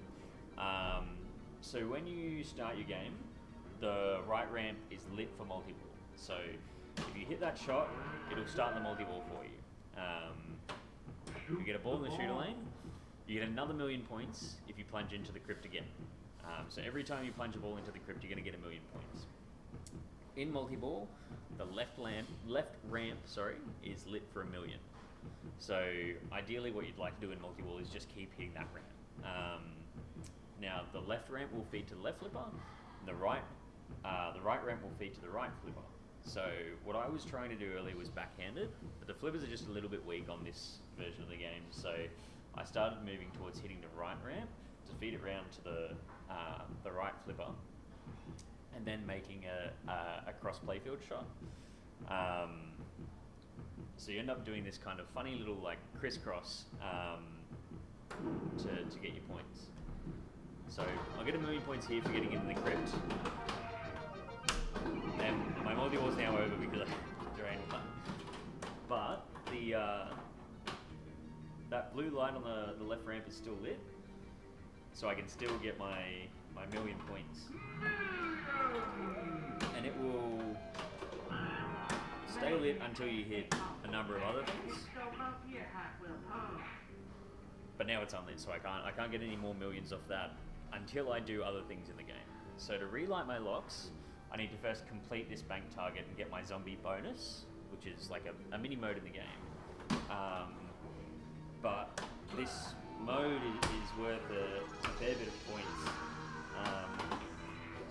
So when you start your game, the right ramp is lit for multi-ball. So if you hit that shot, it'll start the multi-ball for you. You get a ball in the shooter lane, you get another 1,000,000 points if you plunge into the crypt again. So every time you plunge a ball into the crypt, you're going to get 1,000,000 points. In multi-ball, the left ramp, is lit for 1,000,000. So ideally, what you'd like to do in multi-ball is just keep hitting that ramp. Now the left ramp will feed to the left flipper, and the right ramp will feed to the right flipper. So what I was trying to do earlier was backhanded, but the flippers are just a little bit weak on this version of the game. So I started moving towards hitting the right ramp to feed it round to the right flipper, and then making a cross playfield shot. So you end up doing this kind of funny little like crisscross to get your points. So I'll get 1,000,000 points here for getting into the crypt. And my multi-ball's now over because I drained one. But that blue light on the left ramp is still lit, so I can still get my 1,000,000 points. And it will stay lit until you hit a number of other things. But now it's unlit, so I can't get any more millions off that until I do other things in the game. So to relight my locks, I need to first complete this bank target and get my zombie bonus, which is like a mini mode in the game. But this mode is worth a fair bit of points.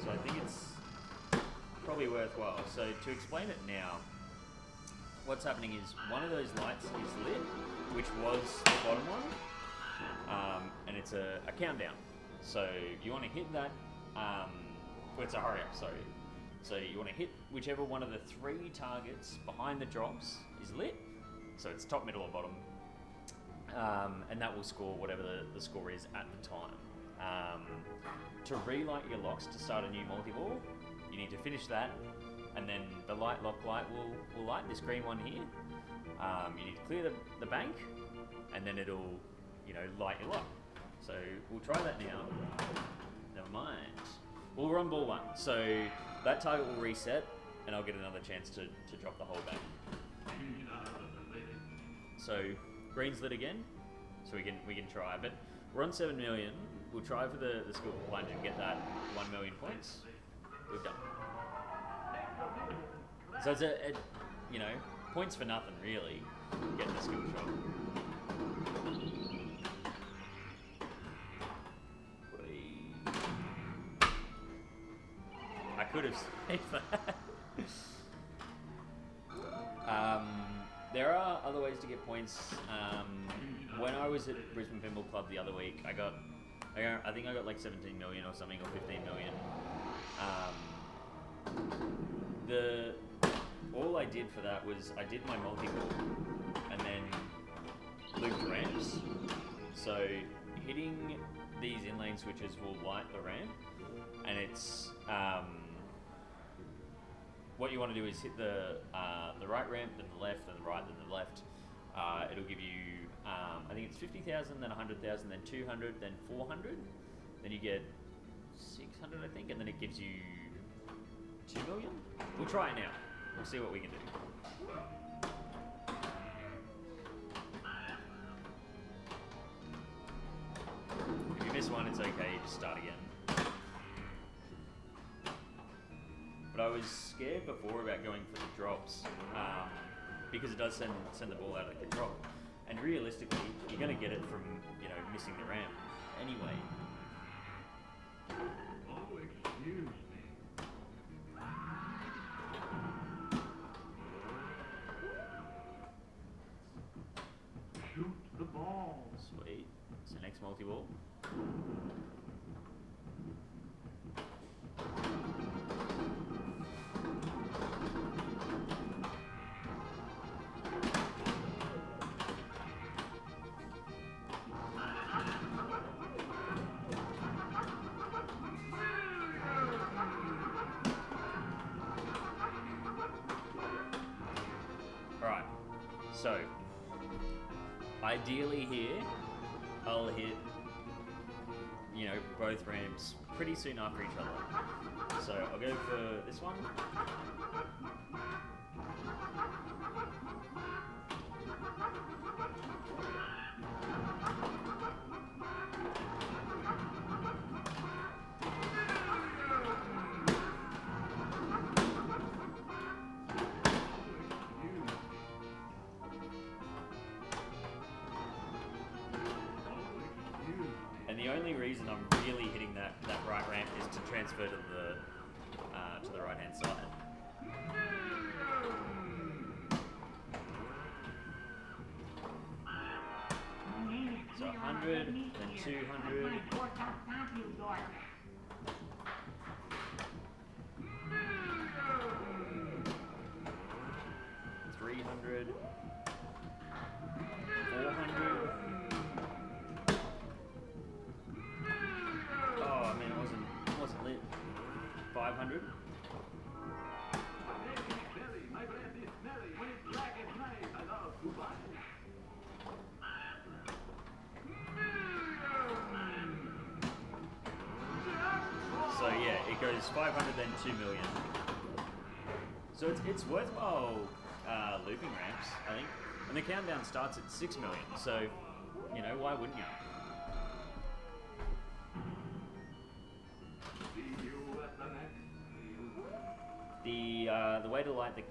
So I think it's probably worthwhile. So to explain it now, what's happening is one of those lights is lit, which was the bottom one, and it's a countdown. So you want to hit that, well, it's a hurry up, sorry. So you want to hit whichever one of the 3 targets behind the drops is lit, so it's top, middle or bottom, and that will score whatever the score is at the time. To relight your locks to start a new multi-ball, you need to finish that, and then the lock light will light, this green one here. You need to clear the bank, and then it'll, light your lock. So we'll try that now. Never mind. We'll run ball 1. So that target will reset, and I'll get another chance to drop the whole bank. So green's lit again, so we can try, but we're on 7 million. We'll try for the skill plunge and get that 1,000,000 points. We've done. So it's points for nothing really, getting the skill shot. I could have saved that. There are other ways to get points. When I was at Brisbane Pinball Club the other week, I think I got like 17 million or something, or 15 million. All I did for that was I did my multi-ball and then looped ramps. So hitting these inlane switches will light the ramp, and it's what you want to do is hit the right ramp, then the left, then the right, then the left. It'll give you, I think it's 50,000, then 100,000, then 200, then 400. Then you get 600, I think, and then it gives you 2 million. We'll try it now. We'll see what we can do. If you miss one, it's okay. You just start again. But I was scared before about going for the drops, because it does send the ball out like a drop. And realistically, you're going to get it from missing the ramp anyway. Oh, excuse me. Shoot the ball. Sweet. So next multi-ball. So, ideally here, I'll hit, you know, both ramps pretty soon after each other. So I'll go for this one. And the only reason I'm really hitting that right ramp is to transfer to the right hand side. So 100, then 200. 300. 400. Oh man, it wasn't lit. 500. Belly, my breath is smelly. When it's black, it's nice. I love Dubai. So yeah, it goes 500 then 2 million. So it's worthwhile looping ramps, I think. And the countdown starts at 6 million, so, you know, why wouldn't you? See you at the next The way to light the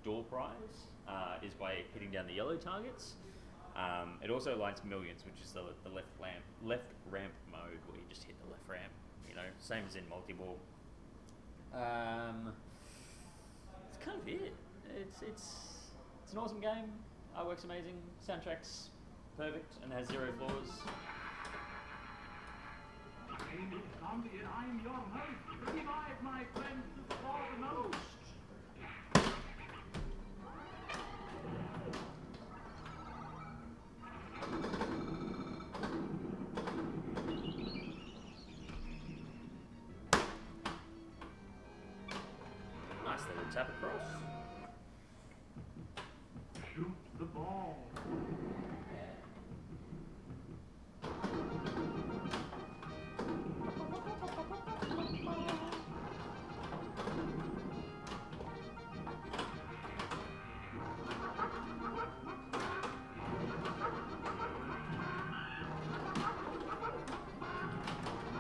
door prize is by hitting down the yellow targets. It also lights millions, which is the left ramp mode, where you just hit the left ramp. You know, same as in multi-ball. It's kind of it. It's an awesome game. Artwork's amazing. Soundtrack's perfect and has 0 flaws. My name is Zombie and I am your host. Revive my friends for the most. Nice little tap across. Shoot the ball.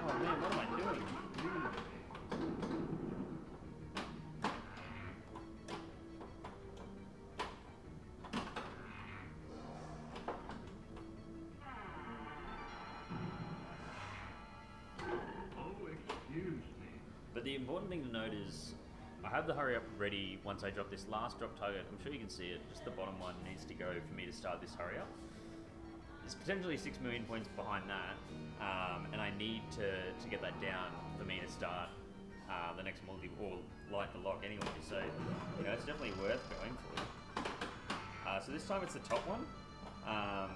Oh man, what am I doing? Oh, excuse me. But the important thing to note is I have the hurry up ready once I drop this last drop target. I'm sure you can see it, just the bottom one needs to go for me to start this hurry up. There's potentially 6 million points behind that, and I need to get that down for me to start the next multi, or light the lock anyway, so you know, it's definitely worth going for. So this time it's the top one. I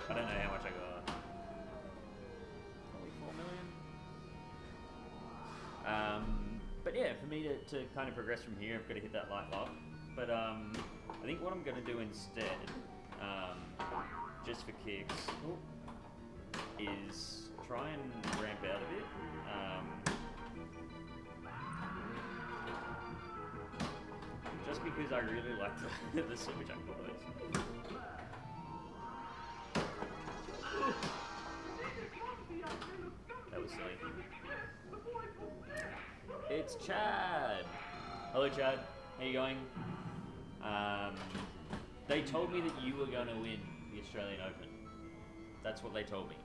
don't know how much I got. Probably 4 million. But yeah, for me to kind of progress from here, I've got to hit that light lock. But I think what I'm going to do instead, just for kicks, is try and ramp out a bit. Just because I really like the super jump boys. That was silly. It's Chad. Hello, Chad. How you going? They told me that you were going to win the Australian Open. That's what they told me.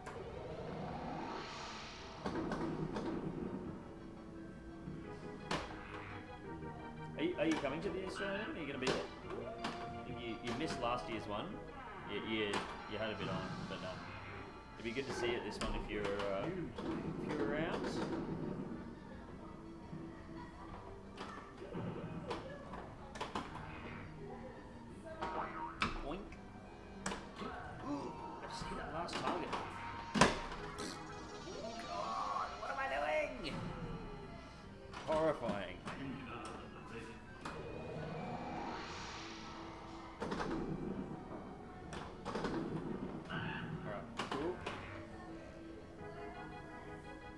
Are you coming to the Australian Open? Are you going to be there? You missed last year's one. You had a bit on, but it'd be good to see you at this one if you're around. Boink. Ooh, I just hit that last target. God, what am I doing?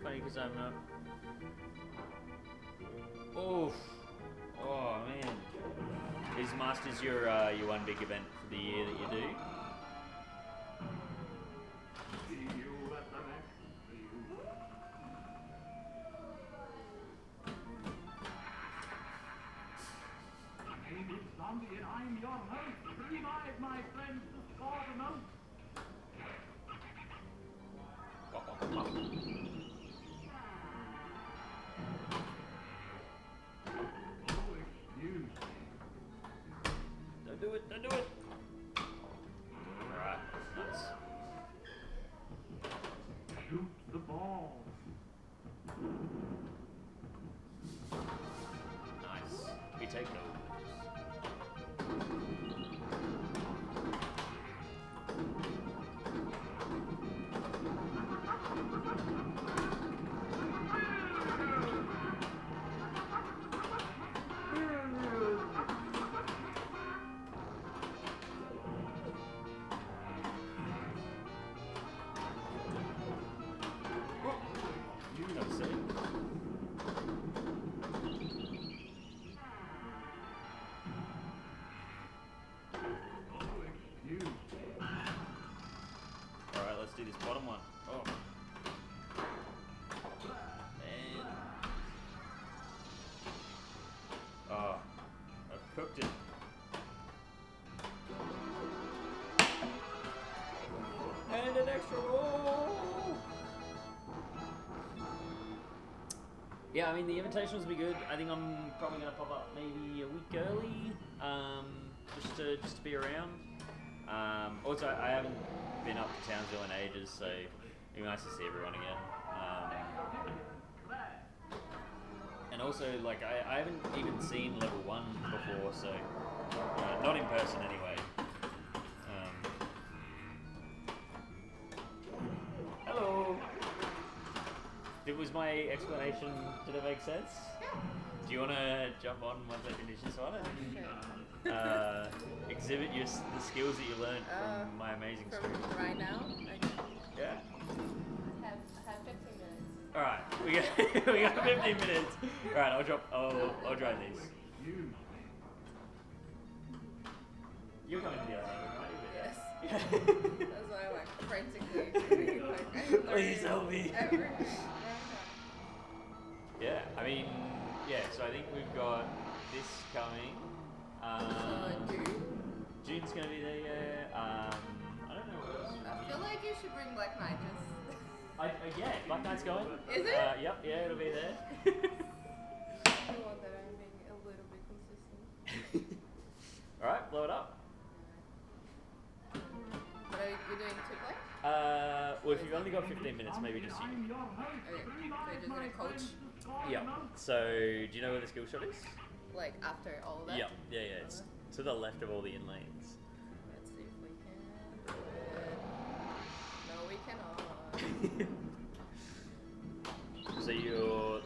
funny because I'm not. Oof. Oh man. Is Masters your one big event for the year that you do? See you at the next view. My name is Zombie and I'm your host. Revive my friends to score the most. Oh, excuse me. Don't do it, don't do it. Alright, nice. Shoot the ball. Nice. We take those. That was silly. Oh, excuse me. Alright, let's do this bottom one. Oh. Man. Oh. I've cooked it. And an extra roll! Yeah, I mean, the invitationals will be good. I think I'm probably going to pop up maybe a week early, just to be around. Also, I haven't been up to Townsville in ages, so it'd be nice to see everyone again. And also, like, I haven't even seen level 1 before, so not in person anyway. Hello. Was my explanation, did it make sense? Do you want to jump on once I finish this one and exhibit the skills that you learned from my amazing from stream? right now? Okay. Yeah. I have 15 minutes. All right, we got 15 minutes. All right, I'll try these. You're coming to the other side, right? Yes. Yeah. That's why I'm like frantically doing like Please help me. everything. Yeah, I mean, yeah. So I think we've got this coming. June's gonna be there. Yeah. I don't know what else. I feel like you should bring Black Knight just. Yeah, Black Knight's going. Is it? Yep, yeah, it'll be there. I want that I'm being a little bit consistent. Alright, blow it up. But are you doing 2 play? Well, if you've only got 15 minutes, maybe just you. Okay. So you're just gonna coach? Yeah. So, do you know where the skill shot is? Like after all of that? Yeah. It's to the left of all the inlanes. Let's see if we can do it. No, we cannot. So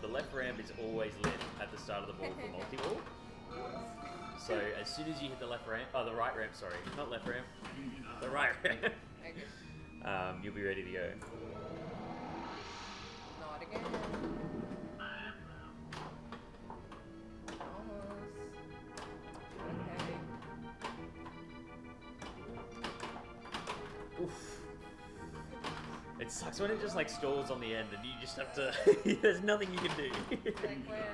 the left ramp is always lit at the start of the ball for multi-ball. So as soon as you hit the left ramp, the right ramp, sorry, not left ramp, the right ramp, Okay. you'll be ready to go. Not again. Almost. Okay. Oof. It sucks when it just like stalls on the end and you just have to, there's nothing you can do. Like where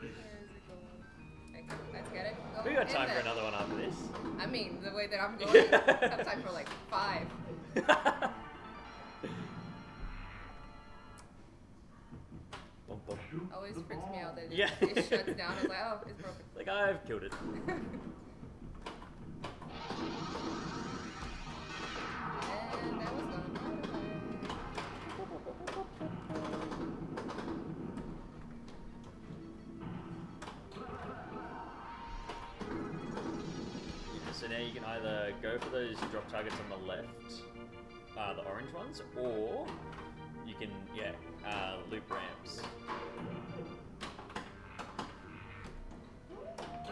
is it going? Okay, let's get it. Go We got in time for there. another one after this. I mean, the way that I'm going, I have time for like 5. Always freaks me out that Yeah. it shuts down. It's like, oh, it's broken. Like, I've killed it. And that was gone. So now you can either go for those drop targets on the left, the orange ones, or you can, loop ramps.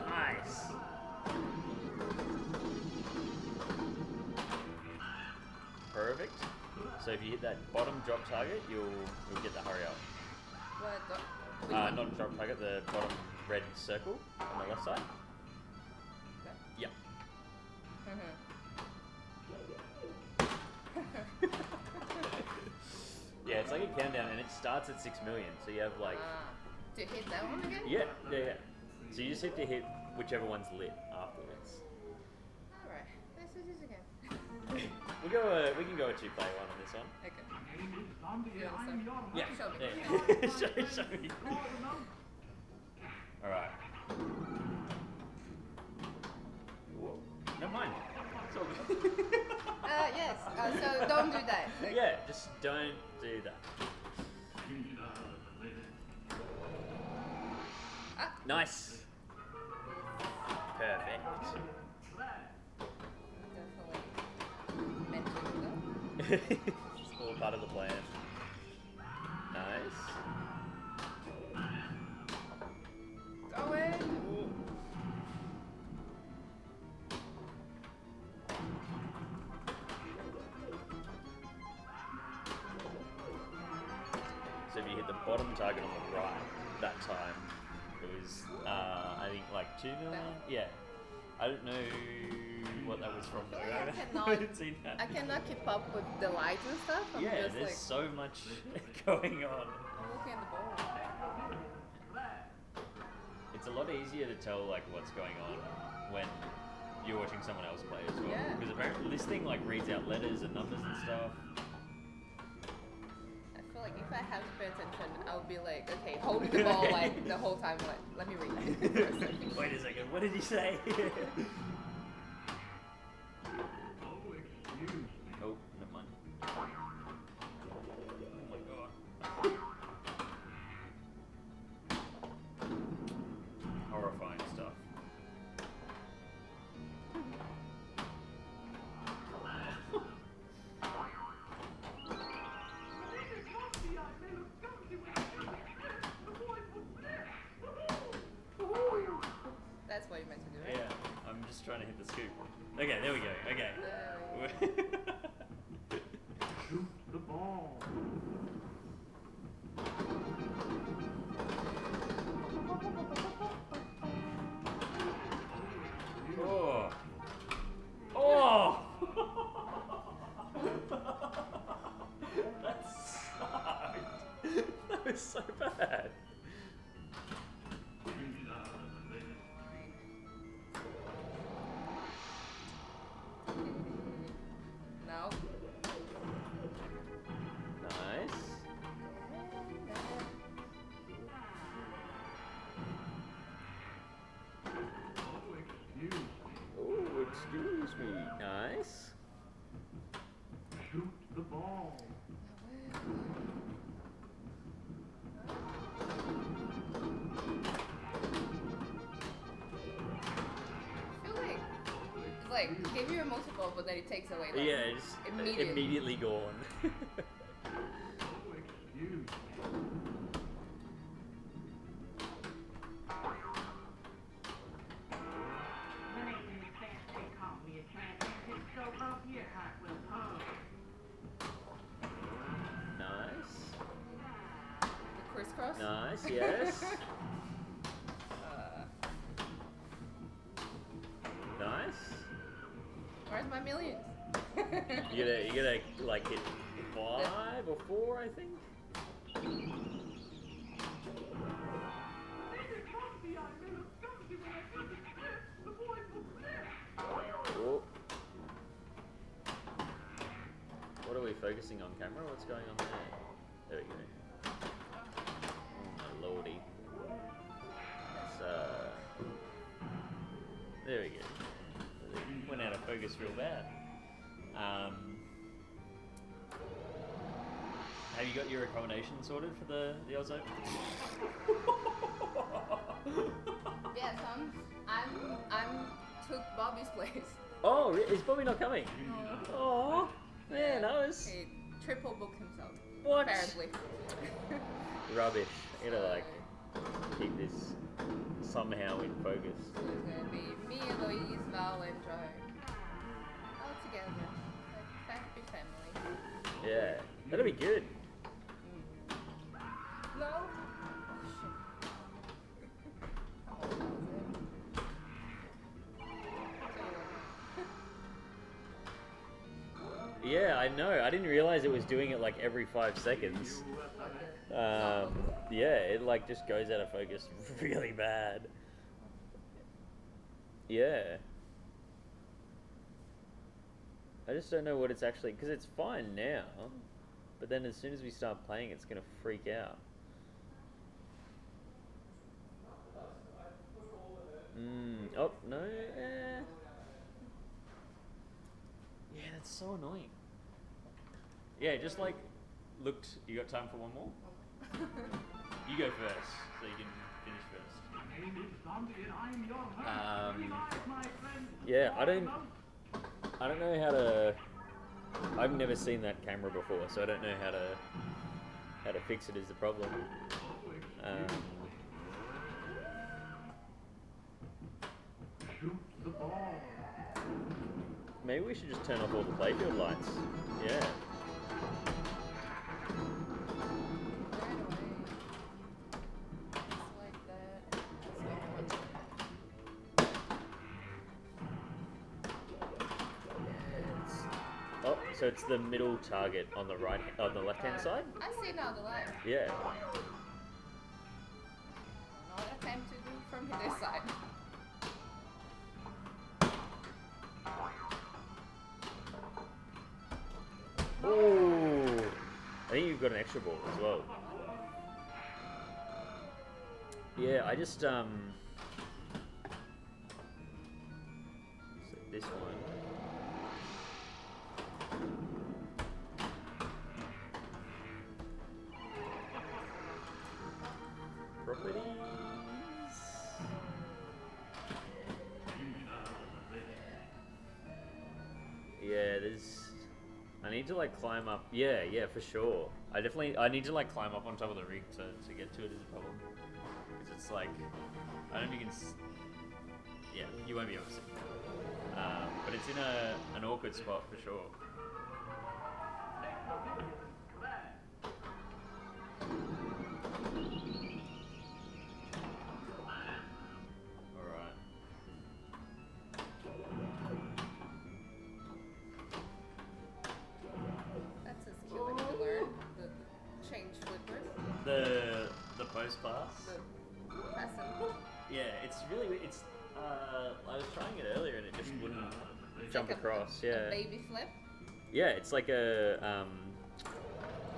Nice. Perfect. So if you hit that bottom drop target, you'll get the hurry up. Which one? Not drop target, the bottom red circle on the left side. That? Yep. Yeah, it's like a countdown, and it starts at 6 million. So you have like, To hit that one again? yeah. So you just have to hit whichever one's lit afterwards. Alright, let's do this again. We can go a 2-player one on this one. Okay. Name is Zombie, Yeah, and so- I'm your Yeah. Show me. Yeah. show me. Call them out. All right. Whoa. Never mind. It's all good. Yes. So don't do that. Okay. Yeah, just don't do that. Ah. Nice. Perfect. Definitely meant to do that. It's all part of the plan. Nice. Go in. So if you hit the bottom target on the right that time, it was I think like 2 million. Yeah. I don't know what that was from though. I I cannot- haven't seen that. I cannot keep up with the lights and stuff. I'm Yeah, just there's like so much going on. I'm looking at the ball. It's a lot easier to tell like what's going on when you're watching someone else play as well. Yeah. Because apparently this thing like reads out letters and numbers and stuff. I feel like if I have to pay attention, I'll be like, okay, holding the ball like the whole time. Like, let me read for a second. Wait a second, what did he say? Oh, excuse me. Oh, never mind. Oh my god. Horrifying stuff. That's what you meant to do, right? Yeah, I'm just trying to hit the scoop. Okay, there we go. Okay. Shoot the ball. Oh. Oh. That sucked. That was so bad. No. Nice. Oh, excuse me. Oh, excuse me. Nice. Shoot the ball. I feel like it's like give you a multiple, but then it takes away. Like, Yeah, it's immediately gone. Oh, excuse me. When they do fast, they call me a transatlantic, so up your heart will pump. Nice. the crisscross. Nice, yes. Nice. Where's my millions? You gotta like hit 5 or 4, I think. Oh. What are we focusing on camera? What's going on there? There we go. Oh my lordy. That's there we go. It went out of focus real bad. Have you got your accommodation sorted for the Oz Open? Yes, I'm took Bobby's place. Oh, is Bobby not coming? Oh, man, I was He triple booked himself. what? Apparently. Rubbish. I gotta like keep this somehow in focus. So it's gonna be me, Eloise, Val, and Joe. All together. Like happy family. Yeah, that'll be good. No? I know. I didn't realize it was doing it like every 5 seconds. Yeah, it like just goes out of focus really bad. Yeah. I just don't know what it's actually, because it's fine now, but then as soon as we start playing, it's gonna freak out. Oh no. Yeah, that's so annoying. Yeah, just like looked. You got time for one more? You go first, so you can finish first. My name is Zombie and I'm your host. Realize, my friend, Yeah, I don't know how to. I've never seen that camera before, so I don't know how to fix it. Is the problem? shoot the ball. Maybe we should just turn off all the playfield lights. Yeah. Right away. Just like that. That's Oh, so it's the middle target on the on the left hand side. I see now the light. Yeah. Not attempt to do from this side. Ooh. I think you've got an extra ball as well. Yeah, I just so this one. Properties. Yeah, there's. I need to like climb up. Yeah, for sure. I need to like climb up on top of the rig to get to it is a problem. Because it's like, I don't know if you can. Yeah, you won't be able to see. But it's in an awkward spot for sure. Alright. That's a skill I need to learn. The change flippers. The post pass. The passing. Yeah, it's really it's. I was trying it earlier and it just wouldn't jump Like across. A Yeah. baby flip. Yeah, it's like a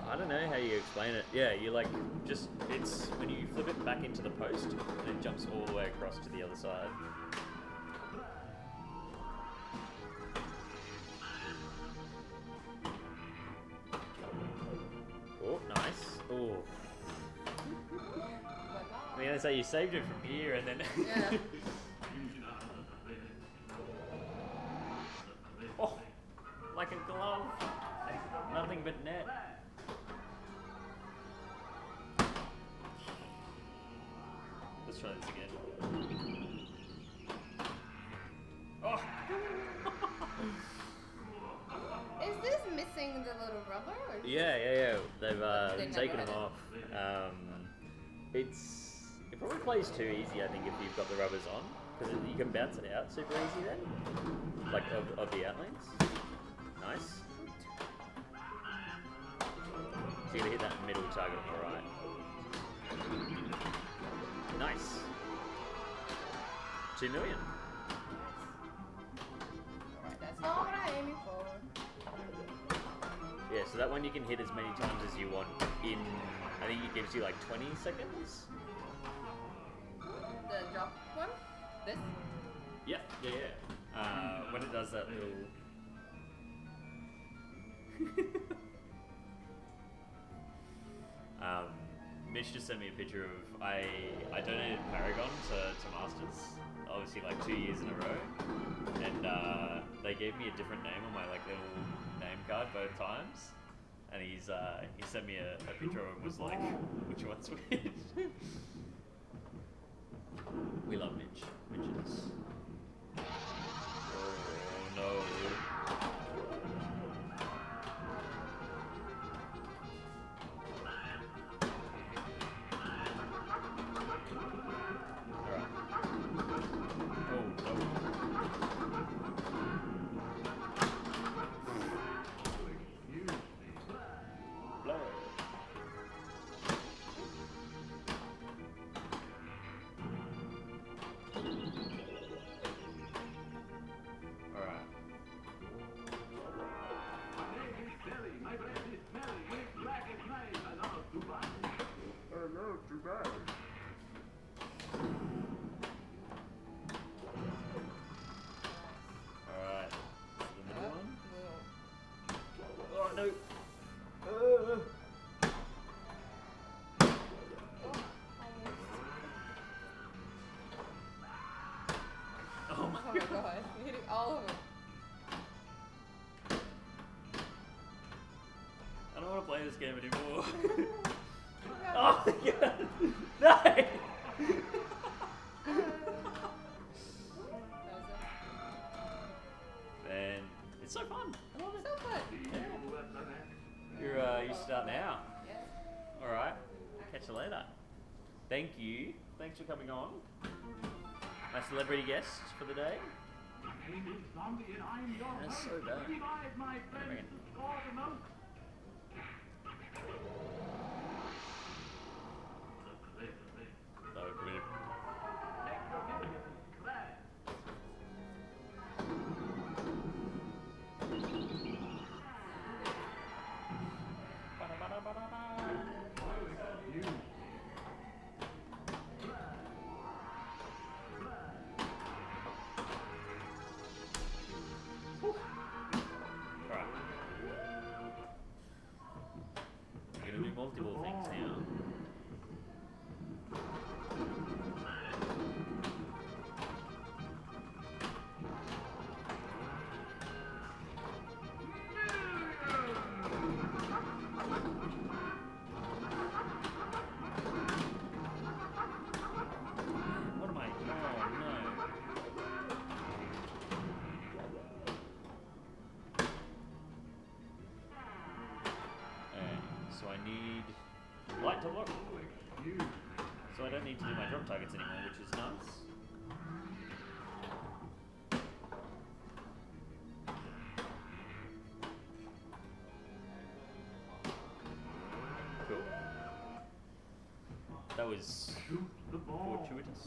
I don't know how you explain it. Yeah, you like just it's when you flip it back into the post and it jumps all the way across to the other side. Oh, nice. Oh. I mean, I say you saved it from here and then. Yeah. Oh, like a glove. Nothing but net. Let's try this again. Oh. Is this missing the little rubber? Or Yeah. They've They never taken had them it. off. It probably plays too easy. I think if you've got the rubbers on, because you can bounce it out super easy then, like of the outlines. Nice. So you're gonna hit that middle target on the right. Nice. 2 million. That's not what I'm aiming for. Yeah, so that one you can hit as many times as you want in, I think it gives you like 20 seconds. The drop one? This? Yeah. When it does that little... Mitch just sent me a picture of, I donated Paragon to Masters, obviously like 2 years in a row, and they gave me a different name on my like little name card both times, and he sent me a picture of him, was like, which one's which? We love Mitch. Mitch is... Oh no. all of them. I don't want to play this game anymore. Oh my god! No! That was Man, it's so fun. I love it. it. So fun. You start now. Yes. All right. Catch you later. Thank you. Thanks for coming on. My celebrity guest for the day. My name is Zombie and I'm your That's host. so bad. Revive my friends to score the most. So clip. Alright. We're gonna do multiple things now. What am I? Oh no. So I need light to look. So I don't need to do my drop targets anymore, which is nice. Cool. That was Shoot the ball. fortuitous.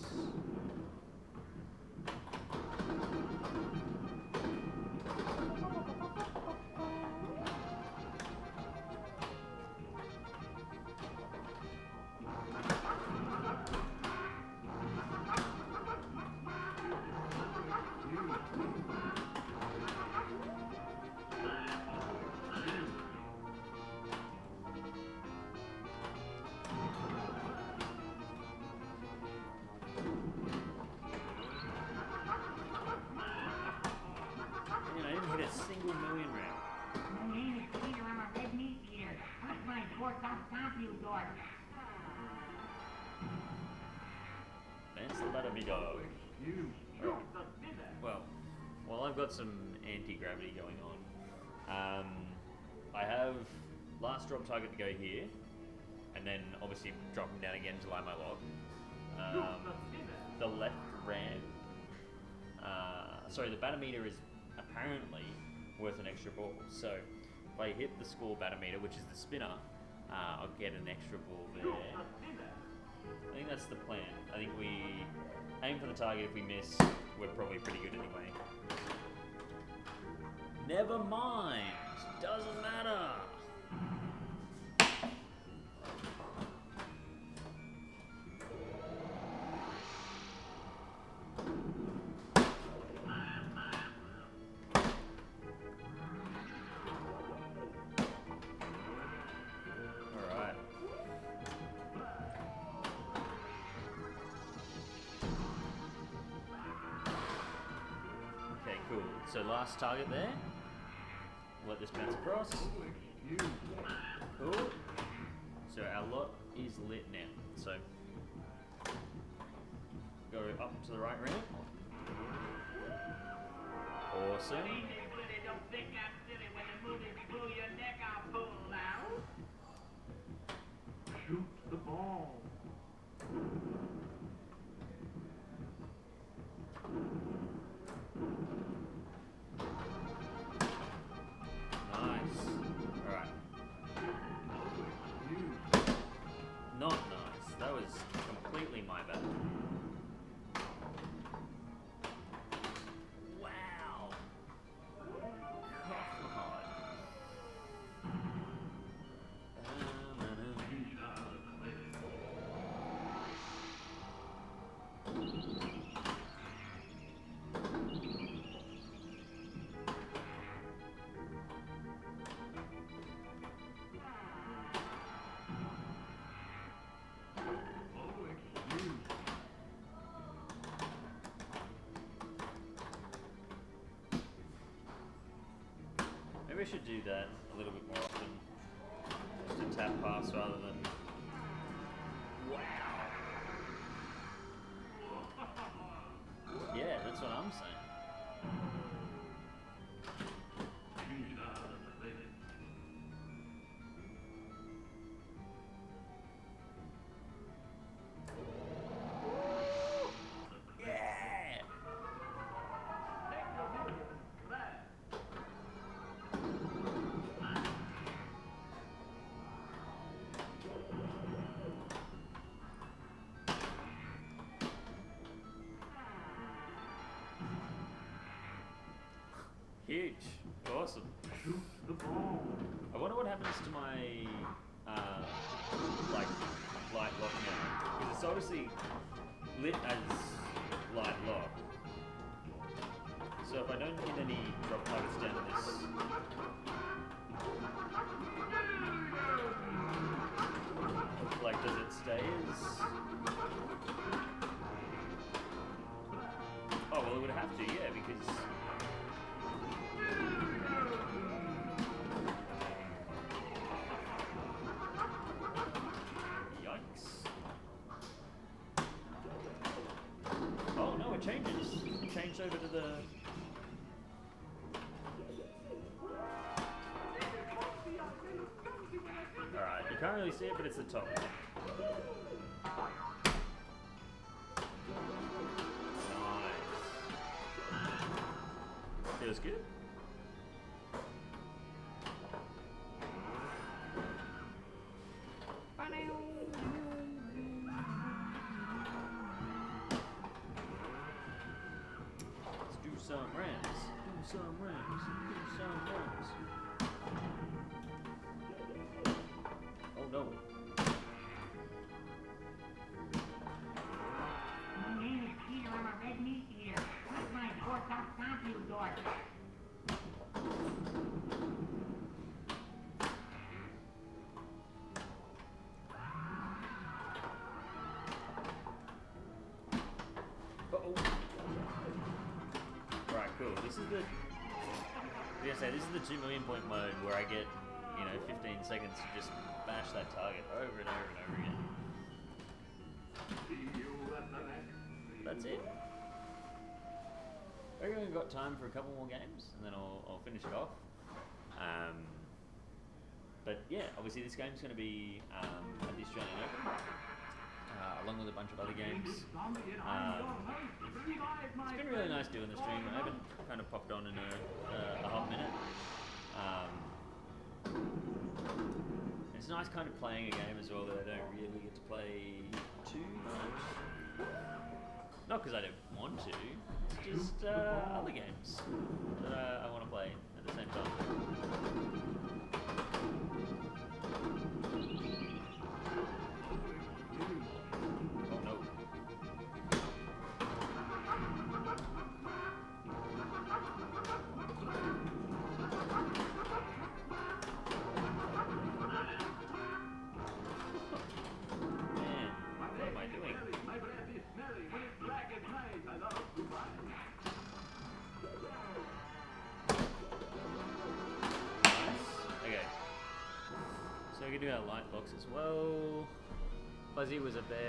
Man, I didn't hit a single million round. My name is Peter. I'm a red meat eater. Hunt my fork off top, you dork. That's the better big dog. You shoot the dinner. Well, while I've got some anti-gravity going on, I have last drop target to go here, and then obviously drop him down again to line my log. The left ramp, sorry, the battometer is apparently worth an extra ball. So if I hit the score battometer, which is the spinner, I'll get an extra ball there. I think that's the plan. I think we aim for the target. If we miss, we're probably pretty good anyway. Never mind. Doesn't matter. Alright. Okay, cool. So last target there. Let this bounce across. Cool. So our lot is lit now. So go up to the right ramp. Awesome. Don't think I'm silly when the moving pull your neck, I'll pull out. Shoot the ball. Nice. Alright. Not nice. That was completely my bad. Wow. Come on. I should do that a little bit more often. Just to tap pass rather than. Wow. Yeah, that's what I'm saying. Yeah. Huge. Awesome. I wonder what happens to my like light lock now. Because it's obviously lit as light lock. So if I don't hit any drop targets down to this. Like, does it stay as? Oh well, it would have to, yeah, because. Yikes. Oh no, it changes. It changed over to the. Alright, you can't really see it, but it's the top. Nice. Feels good. Let's do some rams. Do some rams. Do some rams. Oh no. My name is Peter. I'm a red meat eater. Where's my fork up top, you dork? Uh-oh. Right, cool. This is the. I was gonna say, this is the 2 million point mode where I get, 15 seconds to just bash that target over and over and over again. That's it. I reckon we've got time for a couple more games, and then I'll finish it off. But yeah, obviously this game's going to be at the Australian Open, along with a bunch of other games. It's been really nice doing the stream. I haven't kind of popped on in a hot minute. It's nice kind of playing a game as well that I don't really get to play too much. Not because I don't want to, it's just other games that I want to play at the same time. Oh no. Man, what am I doing? My breath is smelly when it's black as night. I love Dubai. Nice. Okay. So we can do our light box as well. Fuzzy was up there.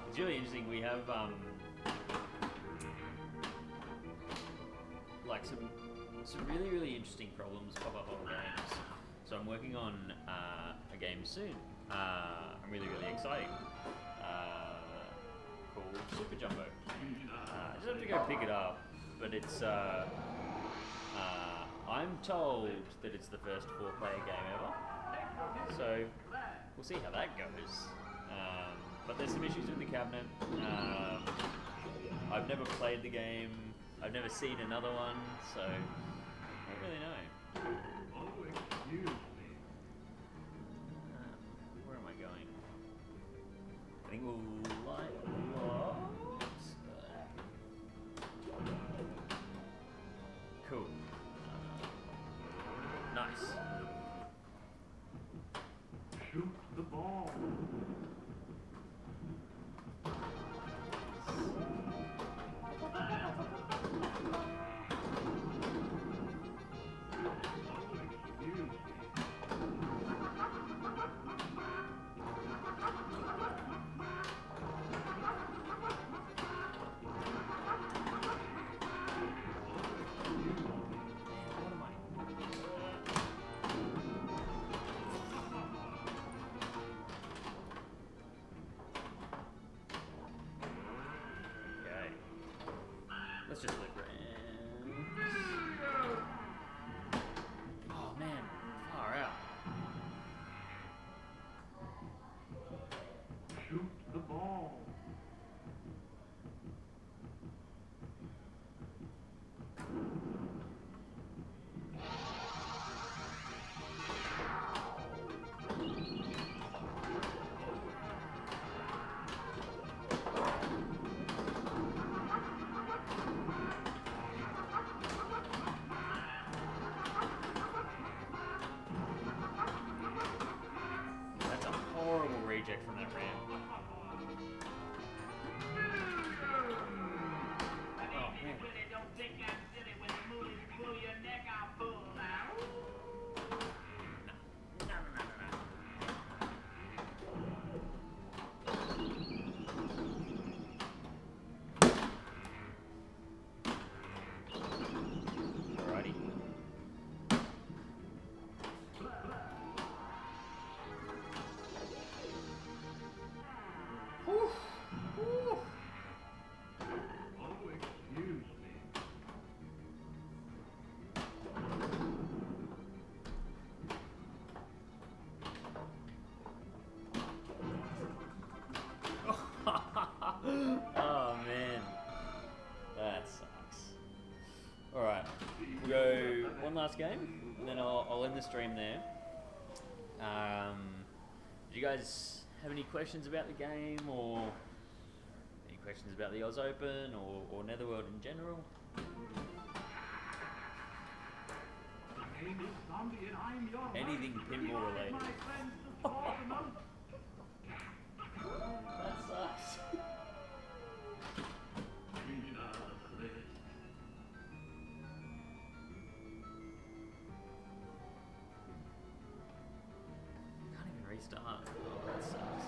It's really interesting. We have like some really interesting problems pop up on games. So I'm working on a game soon. I'm really exciting. Called Super Jumbo. I just have to go pick it up, but it's I'm told that it's the first 4-player game ever. So we'll see how that goes. But there's some issues with the cabinet. I've never played the game. I've never seen another one, so I don't really know. Where am I going? I think we'll light logs. Cool. Nice. Shoot the ball. Okay. Let's just look around. Oh man, far out. Shoot the ball. That's a horrible reject from that ramp. Oh man. Really don't think I'm silly when the moon is pull your neck out full now. Alrighty. Whew. Whew. Oh, excuse me. Oh man, that sucks. All right, we'll go one last game, and then I'll end the stream there. Do you guys have any questions about the game, or any questions about the Oz Open, or Netherworld in general? My name is Zombie and I'm your Anything host. pinball You are related. my friends to score the most. That sucks. Can't even restart. Oh, that sucks.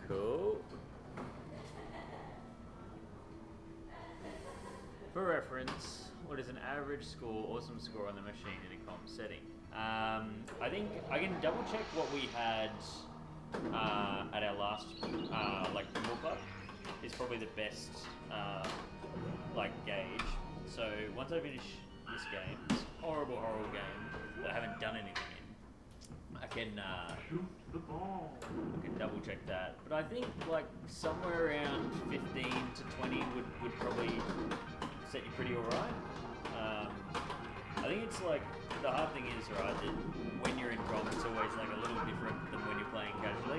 Cool. For reference, what is an average score, awesome score on the machine in a comp setting? I think I can double check what we had at our last like pinball club. Is probably the best like gauge. So once I finish this game, this horrible game that I haven't done anything in, I can Shoot the ball. I can double check that. But I think like somewhere around 15 to 20 would probably set you pretty alright. I think it's like, the hard thing is, right, that when you're in comp, it's always like a little different than when you're playing casually.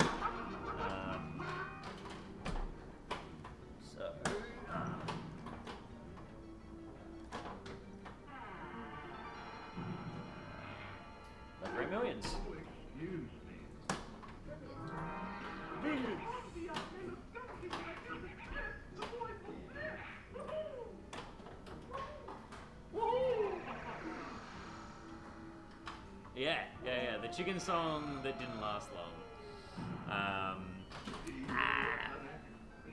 So... like 3 millions. Oh, excuse me. Yeah. The chicken song that didn't last long.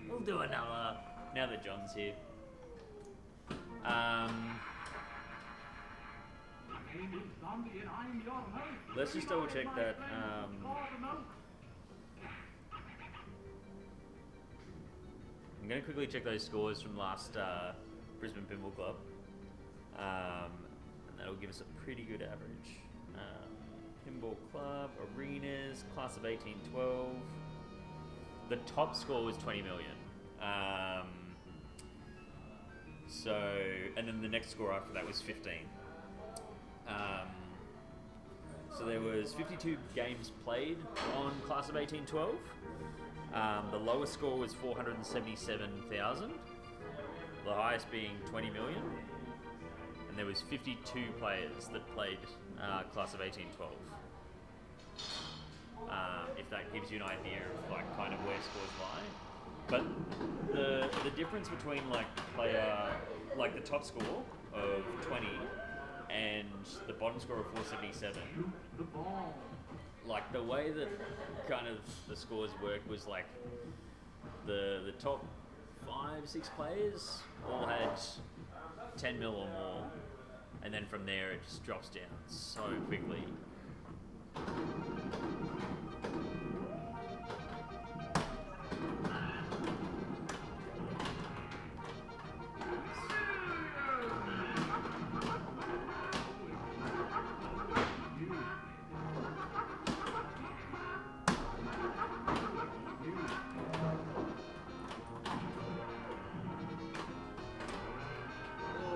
We'll do another now that John's here. Let's just double check that. I'm going to quickly check those scores from last Brisbane Pinball Club. And that'll give us a pretty good average. Pinball Club, Arenas, class of 1812. The top score was 20 million. And then the next score after that was 15. So there was 52 games played on class of 1812. The lowest score was 477,000. The highest being 20 million. And there was 52 players that played class of 1812. If that gives you an idea of like kind of where scores lie. But the difference between like the top score of 20 and the bottom score of 477, like the way that kind of the scores worked was like the top 5-6 players all had 10 mil or more, and then from there it just drops down so quickly.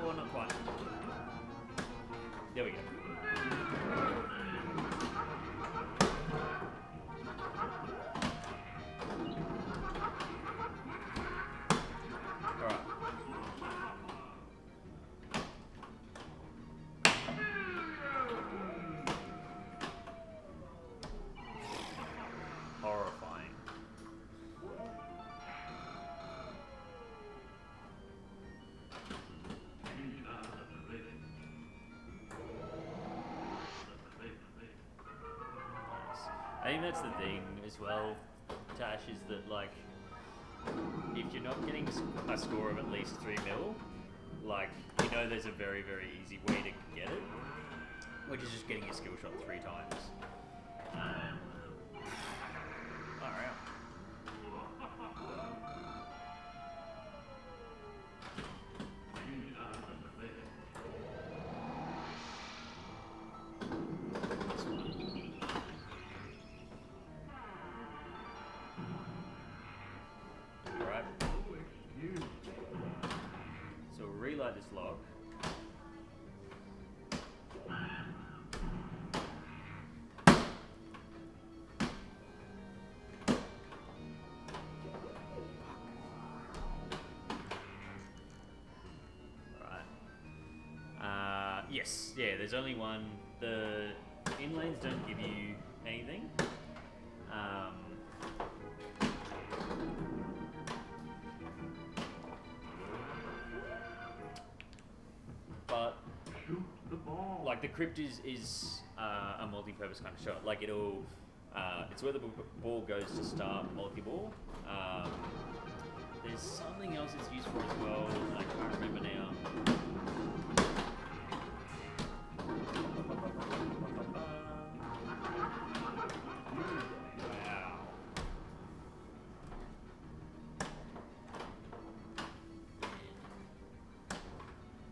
Oh, not quite. There we go. Alright. Horrifying. I think that's the thing as well, Tash, is that like if you're not getting a score of at least 3 mil, like you know there's a very, very easy way to get it, which is just getting your skill shot 3 times. Alright. Alright. So we'll relight this log. Right. Yes, yeah, there's only one. The inlanes don't give you anything. But like the crypt is a multi-purpose kind of shot. Like it'll, it's where the ball goes to start multi-ball. There's something else it's used for as well. I can't remember now. Wow.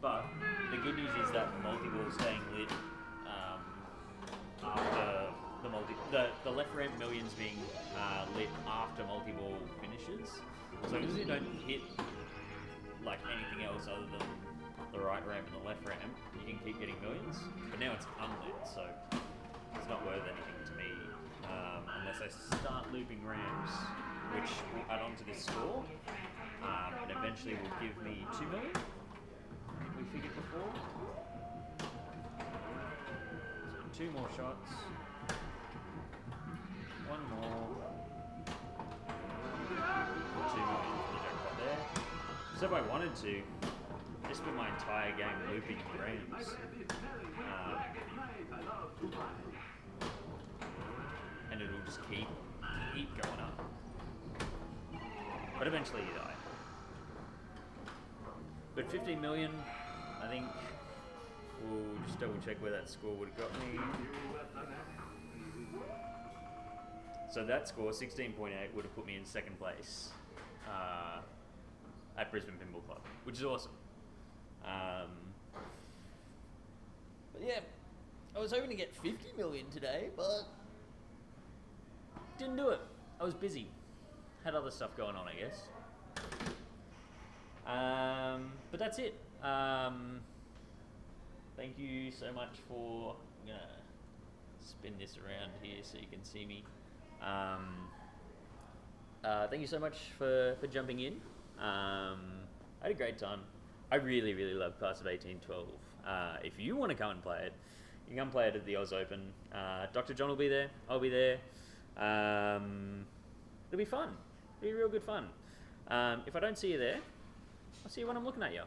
But the good news is that multi-ball is staying lit after the left ramp millions being lit after multi-ball finishes. So as you don't hit like anything else other than the right ramp and the left ramp, you can keep getting millions. But now it's unlit, so it's not worth anything to me unless I start looping ramps, which will add on to this score, and eventually will give me 2 million. We figured before. So 2 more shots. 1 more. 2 million for the jackpot there. So if I wanted to, just spent my entire game looping My rams. breath is smelly when it's black and nice. I love to fly. And it'll just keep going up. But eventually you die. But 15 million, I think we'll just double check where that score would have got me. So that score, 16.8, would have put me in second place at Brisbane Pinball Club, which is awesome. But yeah, I was hoping to get 50 million today, but didn't do it. I was busy. Had other stuff going on, I guess. But that's it. Thank you so much for... I'm going to spin this around here so you can see me. Thank you so much for jumping in. I had a great time. I really, really love Class of 1812. If you want to come and play it, you can come play it at the Oz Open. Dr. John will be there. I'll be there. It'll be fun. It'll be real good fun. If I don't see you there, I'll see you when I'm looking at you.